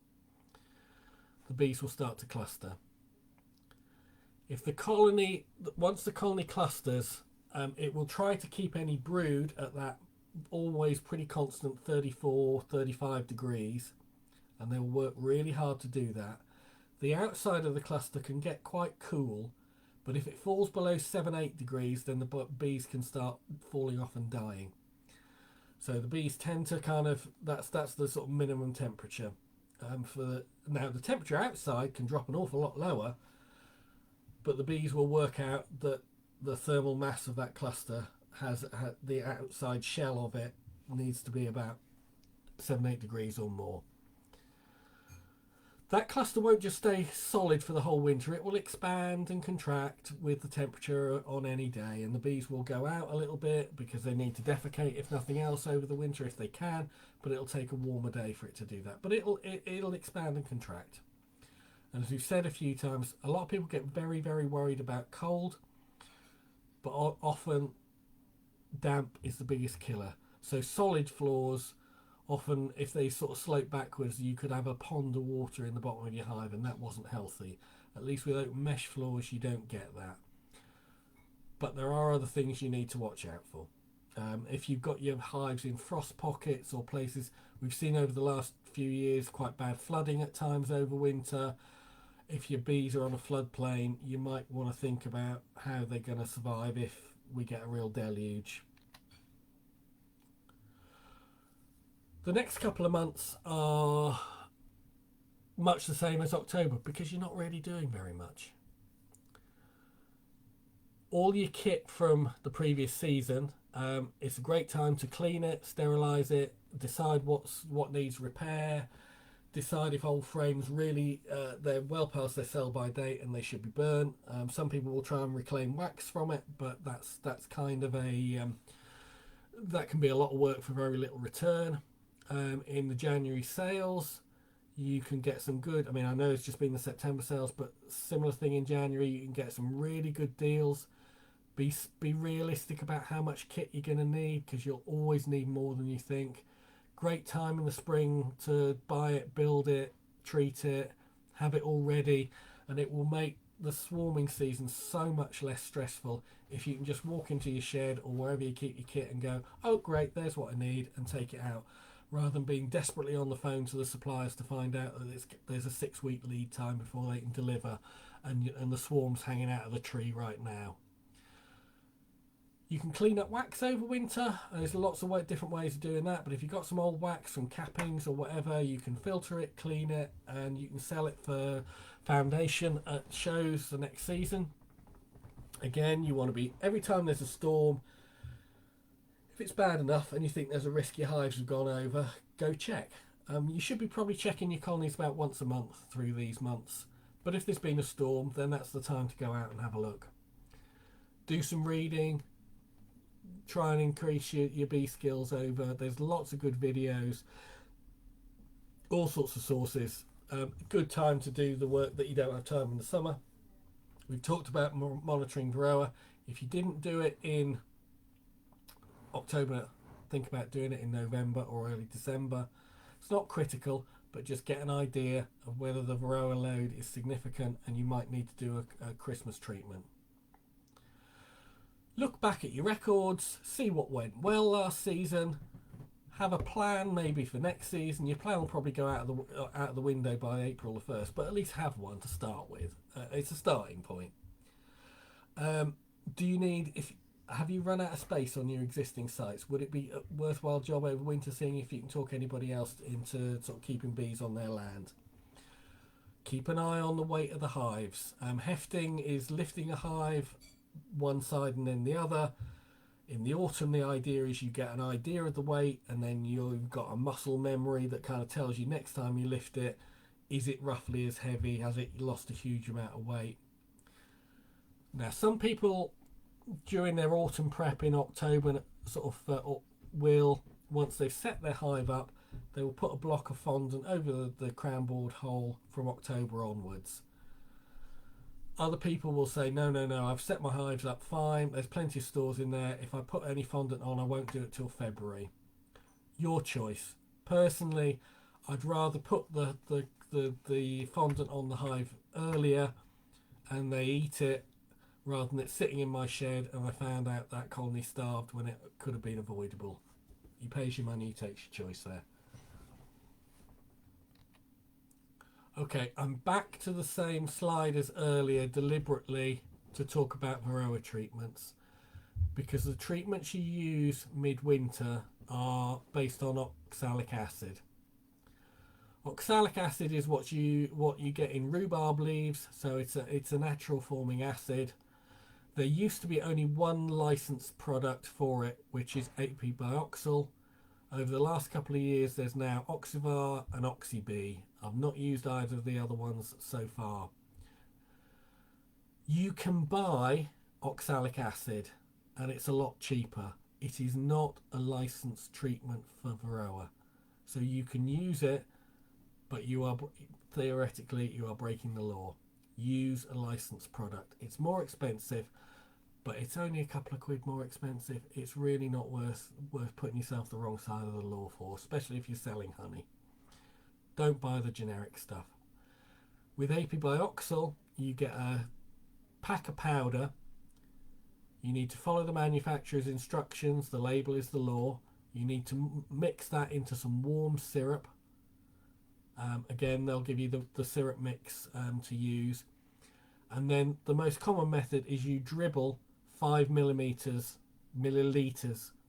the bees will start to cluster. If the colony, once the colony clusters, it will try to keep any brood at that always pretty constant 34, 35 degrees, and they'll work really hard to do that. The outside of the cluster can get quite cool, but if it falls below 7-8 degrees, then the bees can start falling off and dying. So the bees tend to that's the sort of minimum temperature. Now the temperature outside can drop an awful lot lower, but the bees will work out that the thermal mass of that cluster has the outside shell of it needs to be about 7-8 degrees or more. That cluster won't just stay solid for the whole winter. It will expand and contract with the temperature on any day, and the bees will go out a little bit because they need to defecate, if nothing else, over the winter if they can, but it'll take a warmer day for it to do that. But it'll expand and contract. And as we've said a few times, a lot of people get very, very worried about cold, but often damp is the biggest killer. So solid floors, often if they sort of slope backwards, you could have a pond of water in the bottom of your hive, and that wasn't healthy. At least with open mesh floors you don't get that. But there are other things you need to watch out for. If you've got your hives in frost pockets or places, we've seen over the last few years quite bad flooding at times over winter. If your bees are on a floodplain, you might want to think about how they're going to survive if we get a real deluge. The next couple of months are much the same as October because you're not really doing very much. All your kit from the previous season, it's a great time to clean it, sterilise it, decide what needs repair, decide if old frames really they're well past their sell by date and they should be burnt. Some people will try and reclaim wax from it, but that's kind of a that can be a lot of work for very little return. In the January sales, you can get some good. I mean, I know it's just been the September sales, but similar thing in January. You can get some really good deals. Be realistic about how much kit you're going to need because you'll always need more than you think. Great time in the spring to buy it, build it, treat it, have it all ready, and it will make the swarming season so much less stressful if you can just walk into your shed or wherever you keep your kit and go, oh great, there's what I need, and take it out, rather than being desperately on the phone to the suppliers to find out that there's a 6-week lead time before they can deliver, and the swarm's hanging out of the tree right now. You can clean up wax over winter. There's lots of different ways of doing that, but if you've got some old wax from cappings or whatever, you can filter it, clean it, and you can sell it for foundation at shows the next season. Again, you want to be, every time there's a storm, if it's bad enough and you think there's a risk your hives have gone over, go check. You should be probably checking your colonies about once a month through these months, but if there's been a storm, then that's the time to go out and have a look. Do some reading, try and increase your bee skills over. There's lots of good videos, all sorts of sources. Good time to do the work that you don't have time in the summer. We've talked about monitoring Varroa. If you didn't do it in October, think about doing it in November or early December. It's not critical, but just get an idea of whether the Varroa load is significant and you might need to do a Christmas treatment. Look back at your records, see what went well last season, have a plan maybe for next season. Your plan will probably go out of the window by April the 1st, but at least have one to start with. It's a starting point. Do you need, have you run out of space on your existing sites? Would it be a worthwhile job over winter seeing if you can talk anybody else into sort of keeping bees on their land? Keep an eye on the weight of the hives. Hefting is lifting a hive one side and then the other. In the autumn, the idea is you get an idea of the weight, and then you've got a muscle memory that kind of tells you next time you lift it, is it roughly as heavy? Has it lost a huge amount of weight? Now, some people during their autumn prep in October sort of will, once they've set their hive up, they will put a block of fondant over the crown board hole from October onwards. Other people will say, no, I've set my hives up fine, there's plenty of stores in there, if I put any fondant on I won't do it till February. Your choice. Personally, I'd rather put the fondant on the hive earlier and they eat it, rather than it sitting in my shed and I found out that colony starved when it could have been avoidable. You pays your money, you takes your choice there. Okay, I'm back to the same slide as earlier deliberately to talk about Varroa treatments, because the treatments you use midwinter are based on oxalic acid. Oxalic acid is what you get in rhubarb leaves, so it's a natural forming acid. There used to be only one licensed product for it, which is AP-bioxyl. Over the last couple of years, there's now Oxyvar and Oxy-B. I've not used either of the other ones so far. You can buy oxalic acid, and it's a lot cheaper. It is not a licensed treatment for Varroa. So you can use it, but theoretically, you are breaking the law. Use a licensed product. It's more expensive, but it's only a couple of quid more expensive. It's really not worth putting yourself the wrong side of the law for, especially if you're selling honey. Don't buy the generic stuff. With AP-bioxyl, you get a pack of powder. You need to follow the manufacturer's instructions. The label is the law. You need to mix that into some warm syrup. Again, they'll give you the syrup mix to use. And then the most common method is you dribble 5 milliliters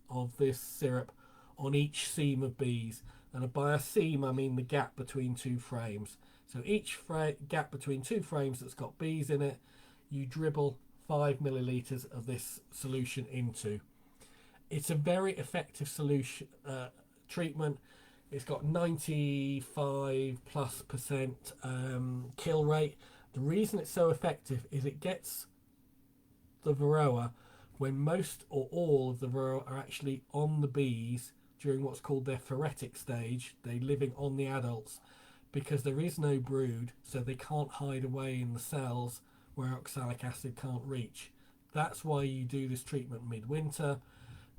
of this syrup on each seam of bees. And by a seam, I mean the gap between two frames. So each gap between two frames that's got bees in it, you dribble 5 millilitres of this solution into. It's a very effective solution treatment. It's got 95+% kill rate. The reason it's so effective is it gets the varroa when most or all of the varroa are actually on the bees during what's called their phoretic stage. They're living on the adults because there is no brood, so they can't hide away in the cells where oxalic acid can't reach. That's why you do this treatment midwinter.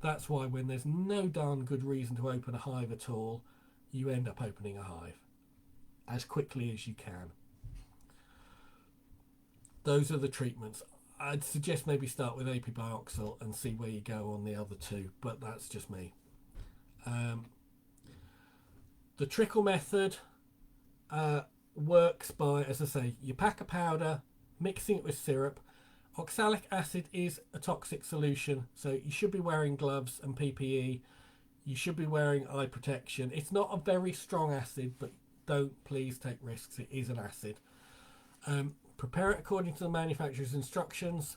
That's why when there's no darn good reason to open a hive at all, you end up opening a hive as quickly as you can. Those are the treatments. I'd suggest maybe start with apibioxyl and see where you go on the other two, but that's just me. The trickle method works by, as I say, you pack a powder, mixing it with syrup. Oxalic acid is a toxic solution, so you should be wearing gloves and PPE. You should be wearing eye protection. It's not a very strong acid, but don't please take risks. It is an acid. Prepare it according to the manufacturer's instructions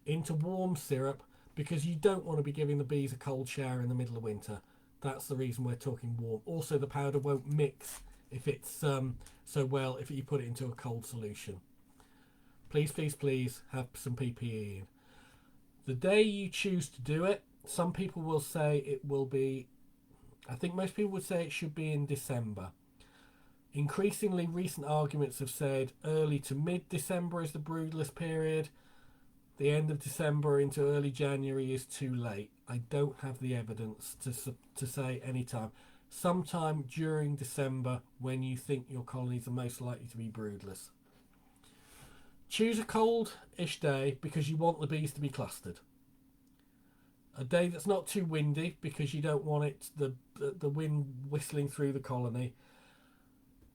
into warm syrup, because you don't want to be giving the bees a cold shower in the middle of winter. That's the reason we're talking warm. Also, the powder won't mix if it's so well if you put it into a cold solution. Please, please, please have some PPE in. The day you choose to do it, some people will say it will be, I think most people would say it should be in December. Increasingly, recent arguments have said early to mid-December is the broodless period. The end of December into early January is too late. I don't have the evidence to say any time. Sometime during December, when you think your colonies are most likely to be broodless. Choose a cold-ish day because you want the bees to be clustered. A day that's not too windy because you don't want it the wind whistling through the colony.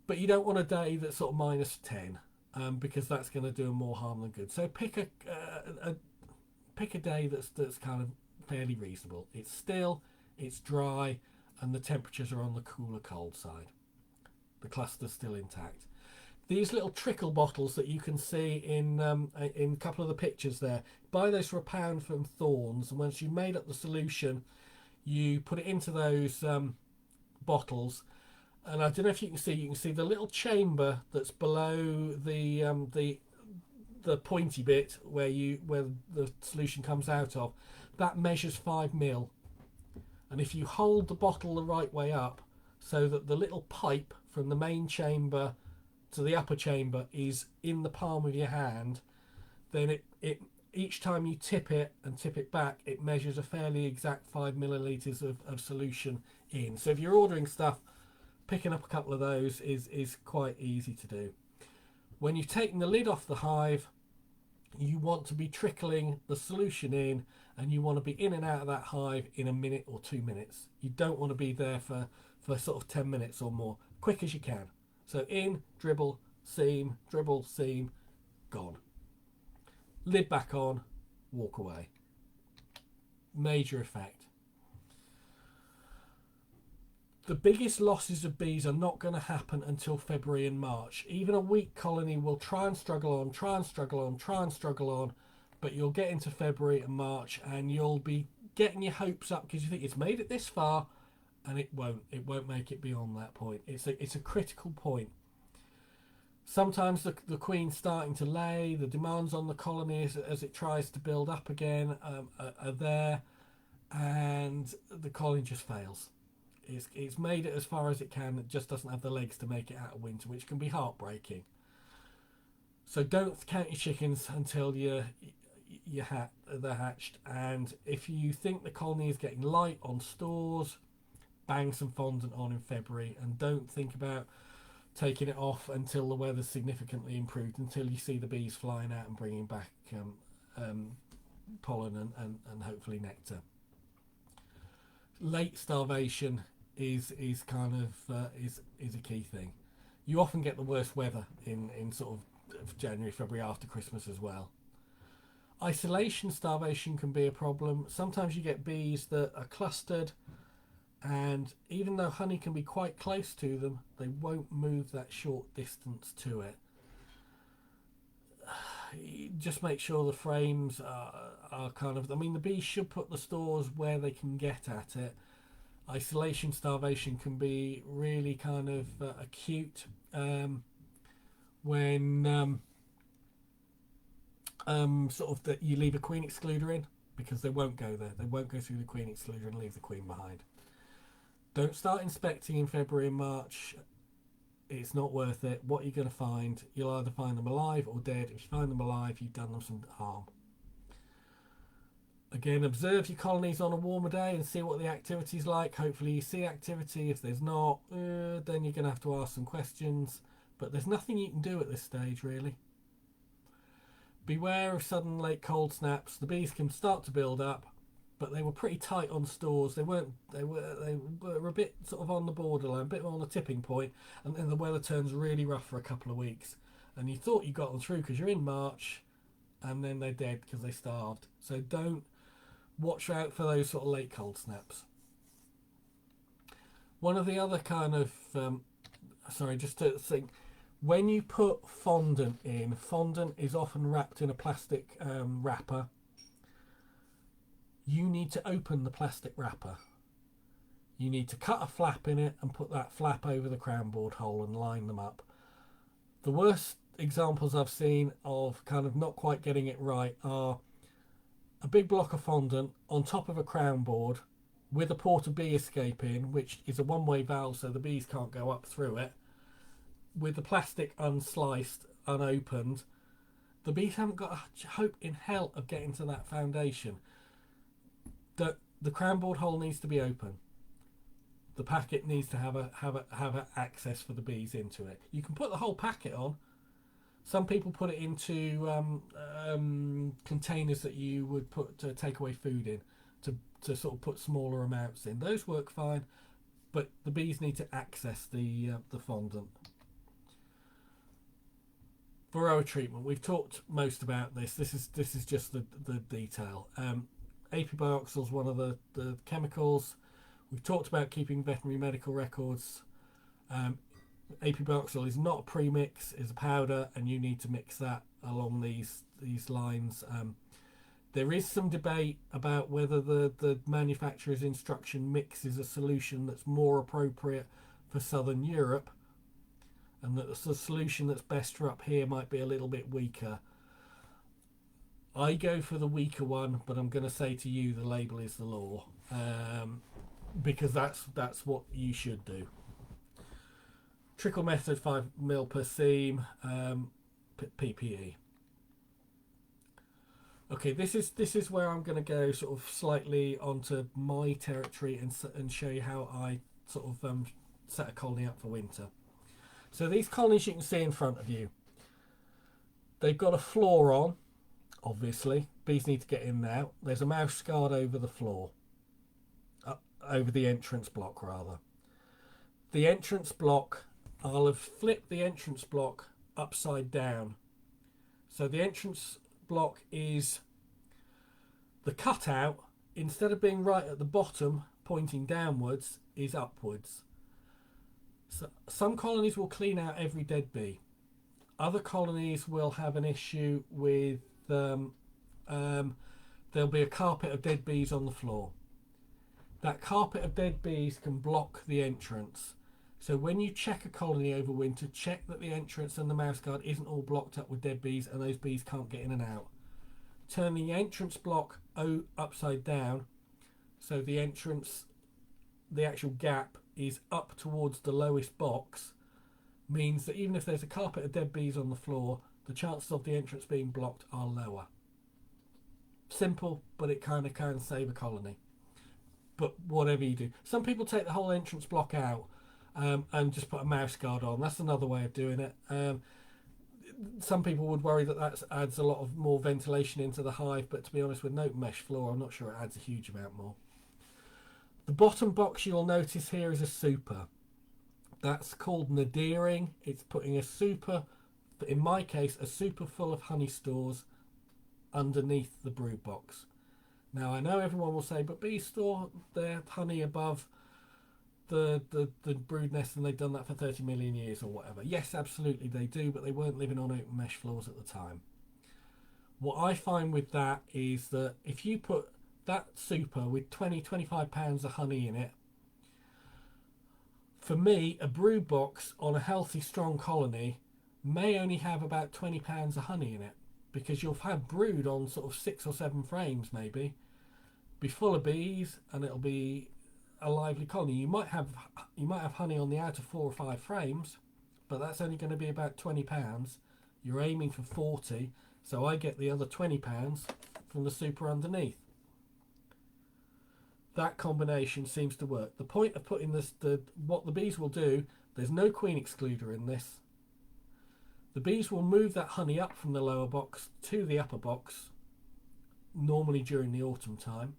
But you don't want a day that's sort of -10 because that's going to do more harm than good. So pick a day that's kind of fairly reasonable. It's still, it's dry, and the temperatures are on the cooler cold side. The cluster's still intact. These little trickle bottles that you can see in a couple of the pictures there, buy those for £1 from Thorns, and once you've made up the solution, you put it into those bottles. And I don't know if you can see the little chamber that's below the pointy bit where the solution comes out of. That measures 5 mil. And if you hold the bottle the right way up so that the little pipe from the main chamber to the upper chamber is in the palm of your hand, then it each time you tip it and tip it back, it measures a fairly exact 5 millilitres of solution in. So if you're ordering stuff, picking up a couple of those is quite easy to do. When you've taken the lid off the hive, you want to be trickling the solution in, and you want to be in and out of that hive in a minute or 2 minutes. You don't want to be there for sort of 10 minutes or more. Quick as you can. So in, dribble, seam, gone. Lid back on, walk away. Major effect. The biggest losses of bees are not going to happen until February and March. Even a weak colony will try and struggle on, but you'll get into February and March and you'll be getting your hopes up because you think it's made it this far, and it won't make it beyond that point. It's a critical point. Sometimes the queen's starting to lay, the demands on the colony as it tries to build up again are there, and the colony just fails. It's made it as far as it can. It just doesn't have the legs to make it out of winter, which can be heartbreaking. So don't count your chickens until they're hatched. And if you think the colony is getting light on stores, bang some fondant on in February, and don't think about taking it off until the weather's significantly improved, until you see the bees flying out and bringing back pollen and hopefully nectar. Late starvation is kind of is a key thing. You often get the worst weather in sort of January, February after Christmas as well. Isolation starvation can be a problem. Sometimes you get bees that are clustered And even though honey can be quite close to them, they won't move that short distance to it. Just make sure the frames are kind of, I mean, the bees should put the stores where they can get at it. Isolation starvation can be really kind of acute when sort of that you leave a queen excluder in, because they won't go there. They won't go through the queen excluder and leave the queen behind. Don't start inspecting in February and March. It's not worth it. What you're going to find, you'll either find them alive or dead. If you find them alive, you've done them some harm. Again, observe your colonies on a warmer day and see what the activity's like. Hopefully you see activity. If there's not, then you're going to have to ask some questions. But there's nothing you can do at this stage, really. Beware of sudden late cold snaps. The bees can start to build up, but they were pretty tight on stores. They were a bit sort of on the borderline, a bit on the tipping point, and then the weather turns really rough for a couple of weeks. And you thought you got them through because you're in March, and then they're dead because they starved. So don't watch out for those sort of late cold snaps. One of the other kind of just to think, when you put fondant in, fondant is often wrapped in a plastic wrapper. You need to open the plastic wrapper. You need to cut a flap in it and put that flap over the crown board hole and line them up. The worst examples I've seen of kind of not quite getting it right are a big block of fondant on top of a crown board with a porta bee escape in, which is a one-way valve so the bees can't go up through it, with the plastic unsliced, unopened. The bees haven't got a hope in hell of getting to that foundation. The crown board hole needs to be open. The packet needs to have a access for the bees into it. You can put the whole packet on. Some people put it into containers that you would put to take away food in, to sort of put smaller amounts in. Those work fine, but the bees need to access the fondant. Varroa treatment. We've talked most about this. This is just the detail. Apibioxol is one of the chemicals. We've talked about keeping veterinary medical records. Apibioxol is not a premix, it's a powder, and you need to mix that along these lines. There is some debate about whether the manufacturer's instruction mix is a solution that's more appropriate for Southern Europe, and that the solution that's best for up here might be a little bit weaker. I go for the weaker one, but I'm going to say to you the label is the law, because that's what you should do. Trickle method, 5 ml per seam, PPE. Okay, this is where I'm going to go sort of slightly onto my territory and show you how I sort of set a colony up for winter. So these colonies you can see in front of you, they've got a floor on, obviously. Bees need to get in there. There's a mouse guard over the floor, over the entrance block rather. The entrance block, I'll have flipped the entrance block upside down. So the entrance block is the cutout, instead of being right at the bottom pointing downwards, is upwards. So some colonies will clean out every dead bee. Other colonies will have an issue with there'll be a carpet of dead bees on the floor. That carpet of dead bees can block the entrance. So when you check a colony over winter, check that the entrance and the mouse guard isn't all blocked up with dead bees and those bees can't get in and out. Turn the entrance block upside down so the entrance, the actual gap, is up towards the lowest box, means that even if there's a carpet of dead bees on the floor, the chances of the entrance being blocked are lower. Simple, but it kind of can save a colony. But whatever you do. Some people take the whole entrance block out and just put a mouse guard on. That's another way of doing it. Some people would worry that adds a lot of more ventilation into the hive, but to be honest, with no mesh floor, I'm not sure it adds a huge amount more. The bottom box you'll notice here is a super. That's called nadiring. It's putting a super, in my case, a super full of honey stores underneath the brood box. Now I know everyone will say, but bees store their honey above the brood nest and they've done that for 30 million years or whatever. Yes, absolutely they do, but they weren't living on open mesh floors at the time. What I find with that is that if you put that super with 25 pounds of honey in it, for me, a brood box on a healthy, strong colony may only have about 20 pounds of honey in it, because you'll have brood on sort of 6 or 7 frames, maybe, be full of bees, and it'll be a lively colony. You might have honey on the outer 4 or 5 frames, but that's only going to be about 20 pounds. You're aiming for 40, so I get the other 20 pounds from the super underneath. That combination seems to work. The point of putting this, what the bees will do, there's no queen excluder in this. The bees will move that honey up from the lower box to the upper box, normally during the autumn time.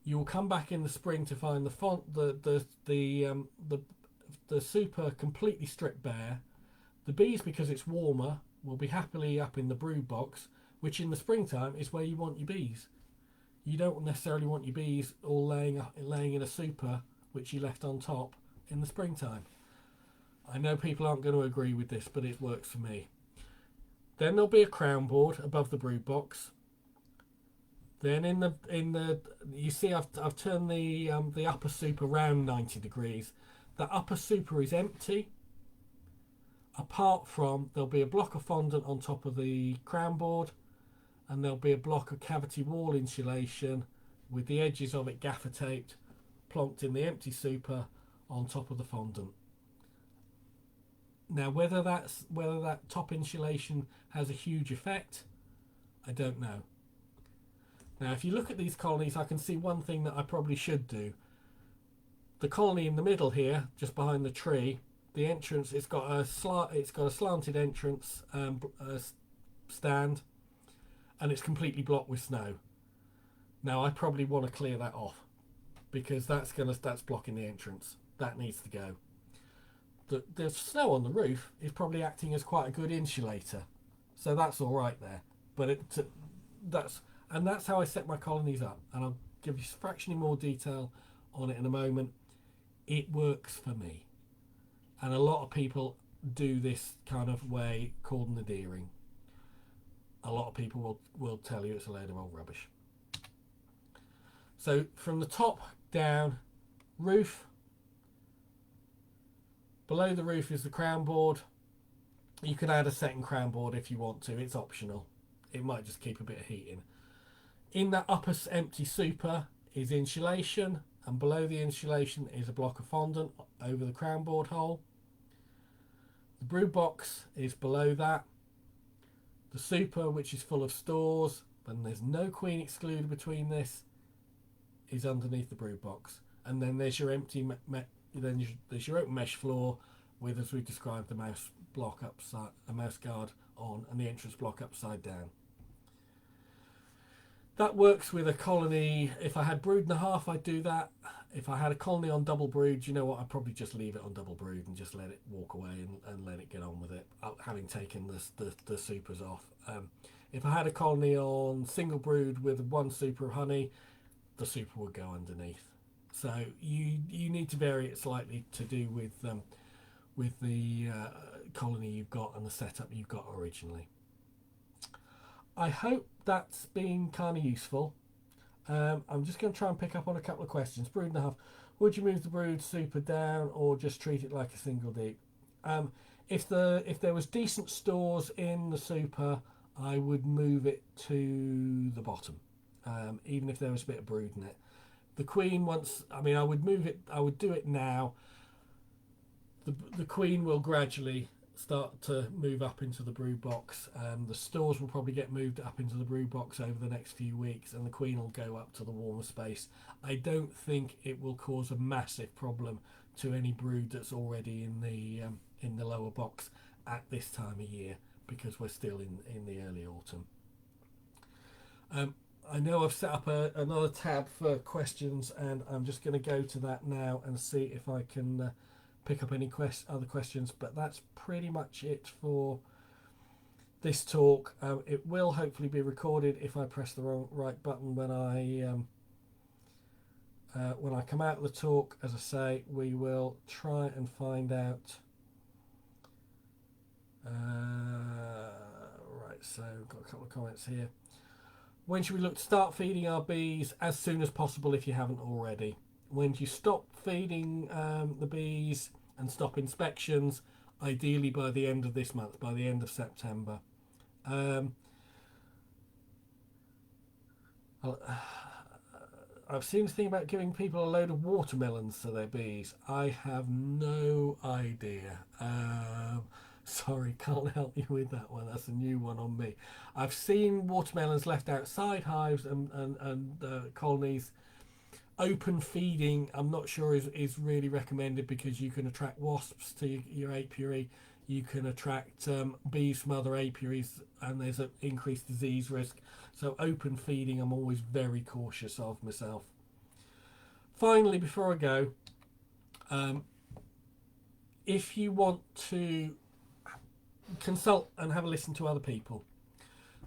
You will come back in the spring to find the super completely stripped bare. The bees, because it's warmer, will be happily up in the brood box, which in the springtime is where you want your bees. You don't necessarily want your bees all laying in a super which you left on top in the springtime. I know people aren't going to agree with this, but it works for me. Then there'll be a crown board above the brood box. Then in the you see I've turned the upper super round 90 degrees. The upper super is empty. Apart from, there'll be a block of fondant on top of the crown board, and there'll be a block of cavity wall insulation with the edges of it gaffer taped, plonked in the empty super on top of the fondant. Now whether that top insulation has a huge effect, I don't know. Now if you look at these colonies, I can see one thing that I probably should do. The colony in the middle here, just behind the tree, the entrance, it's got a slanted entrance stand, and it's completely blocked with snow. Now I probably want to clear that off, because that's blocking the entrance. That needs to go. The snow on the roof is probably acting as quite a good insulator, so that's all right there. But that's how I set my colonies up, and I'll give you fractionally more detail on it in a moment. It works for me, and a lot of people do this kind of way, cordon adhering. A lot of people will tell you it's a load of old rubbish. So from the top down, roof. Below the roof is the crown board. You can add a second crown board if you want to. It's optional. It might just keep a bit of heat in. In that upper empty super is insulation, and below the insulation is a block of fondant over the crown board hole. The brood box is below that. The super, which is full of stores, and there's no queen excluder between this, is underneath the brood box. And then there's your empty there's your open mesh floor with, as we described, the mouse block upside, a mouse guard on, and the entrance block upside down. That works with a colony. If I had brood and a half, I'd do that. If I had a colony on double brood, you know what, I'd probably just leave it on double brood and just let it walk away and let it get on with it, having taken the supers off. If I had a colony on single brood with one super of honey, the super would go underneath. So you need to vary it slightly to do with the colony you've got and the setup you've got originally. I hope that's been kind of useful. I'm just going to try and pick up on a couple of questions. Brood and a half. Would you move the brood super down or just treat it like a single deep? If there was decent stores in the super, I would move it to the bottom, even if there was a bit of brood in it. The queen I would move it. I would do it now. The queen will gradually start to move up into the brood box. The stores will probably get moved up into the brood box over the next few weeks, and the queen will go up to the warmer space. I don't think it will cause a massive problem to any brood that's already in the lower box at this time of year, because we're still in the early autumn. I know I've set up another tab for questions, and I'm just going to go to that now and see if I can pick up any other questions, but that's pretty much it for this talk. It will hopefully be recorded if I press the right button when I when I come out of the talk, as I say, we will try and find out. Right, so got a couple of comments here. When should we look to start feeding our bees? As soon as possible if you haven't already. When do you stop feeding the bees and stop inspections? Ideally by the end of this month, by the end of September. I've seen this thing about giving people a load of watermelons to their bees. I have no idea. Sorry, can't help you with that one. That's a new one on me. I've seen watermelons left outside hives and colonies. Open feeding, I'm not sure is really recommended because you can attract wasps to your apiary. You can attract bees from other apiaries, and there's an increased disease risk. So open feeding, I'm always very cautious of myself. Finally, before I go, if you want to consult and have a listen to other people,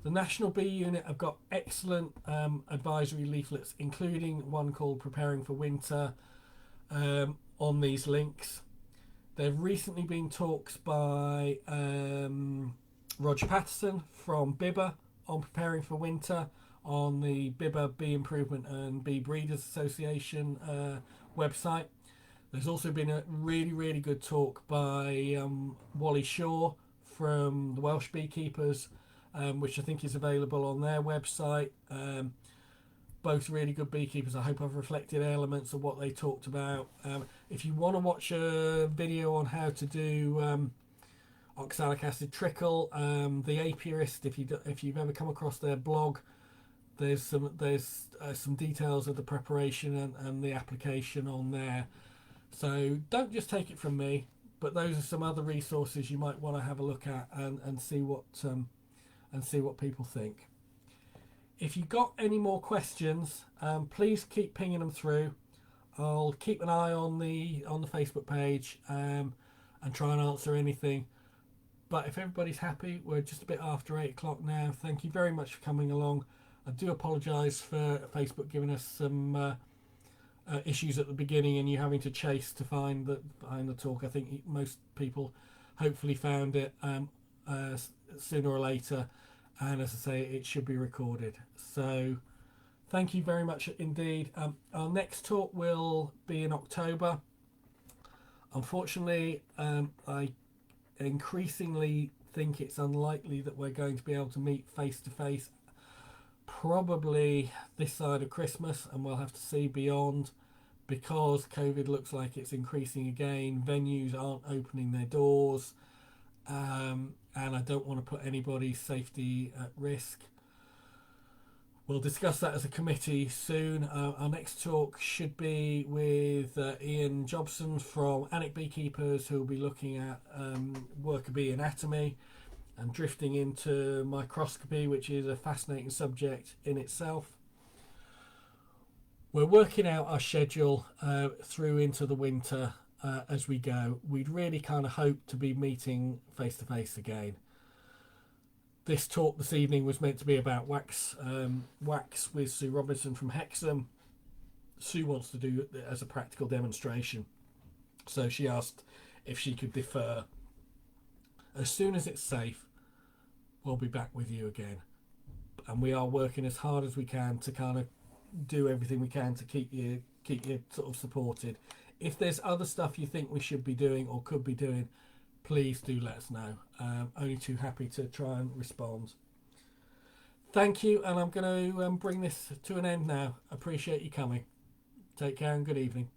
the National Bee Unit have got excellent advisory leaflets, including one called Preparing for Winter, on these links. There have recently been talks by Roger Patterson from Bibber on preparing for winter on the Bibber Bee Improvement and Bee Breeders Association website. There's also been a really, really good talk by Wally Shaw from the Welsh Beekeepers, which I think is available on their website. Both really good beekeepers. I hope I've reflected elements of what they talked about. If you want to watch a video on how to do oxalic acid trickle, the Apiarist, if you've ever come across their blog, there's some details of the preparation and the application on there. So don't just take it from me, but those are some other resources you might want to have a look at and see what people think. If you've got any more questions, please keep pinging them through. I'll keep an eye on the Facebook page and try and answer anything. But if everybody's happy, we're just a bit after 8 o'clock now. Thank you very much for coming along. I do apologise for Facebook giving us some issues at the beginning and you having to chase to find the talk. I think most people hopefully found it sooner or later. And as I say, it should be recorded. So thank you very much indeed. Our next talk will be in October. Unfortunately, I increasingly think it's unlikely that we're going to be able to meet face to face, probably this side of Christmas, and we'll have to see beyond, because COVID looks like it's increasing again. Venues aren't opening their doors, and I don't want to put anybody's safety at risk. We'll discuss that as a committee soon. Our next talk should be with Ian Jobson from Annick Beekeepers, who will be looking at worker bee anatomy and drifting into microscopy, which is a fascinating subject in itself. We're working out our schedule through into the winter as we go. We'd really kind of hope to be meeting face to face again. This talk this evening was meant to be about wax with Sue Robinson from Hexham. Sue wants to do it as a practical demonstration, so she asked if she could defer. As soon as it's safe, we'll be back with you again, and we are working as hard as we can to kind of do everything we can to keep you sort of supported. If there's other stuff you think we should be doing or could be doing, please do let us know. Only too happy to try and respond. Thank you, and I'm going to bring this to an end now. Appreciate you coming. Take care and good evening.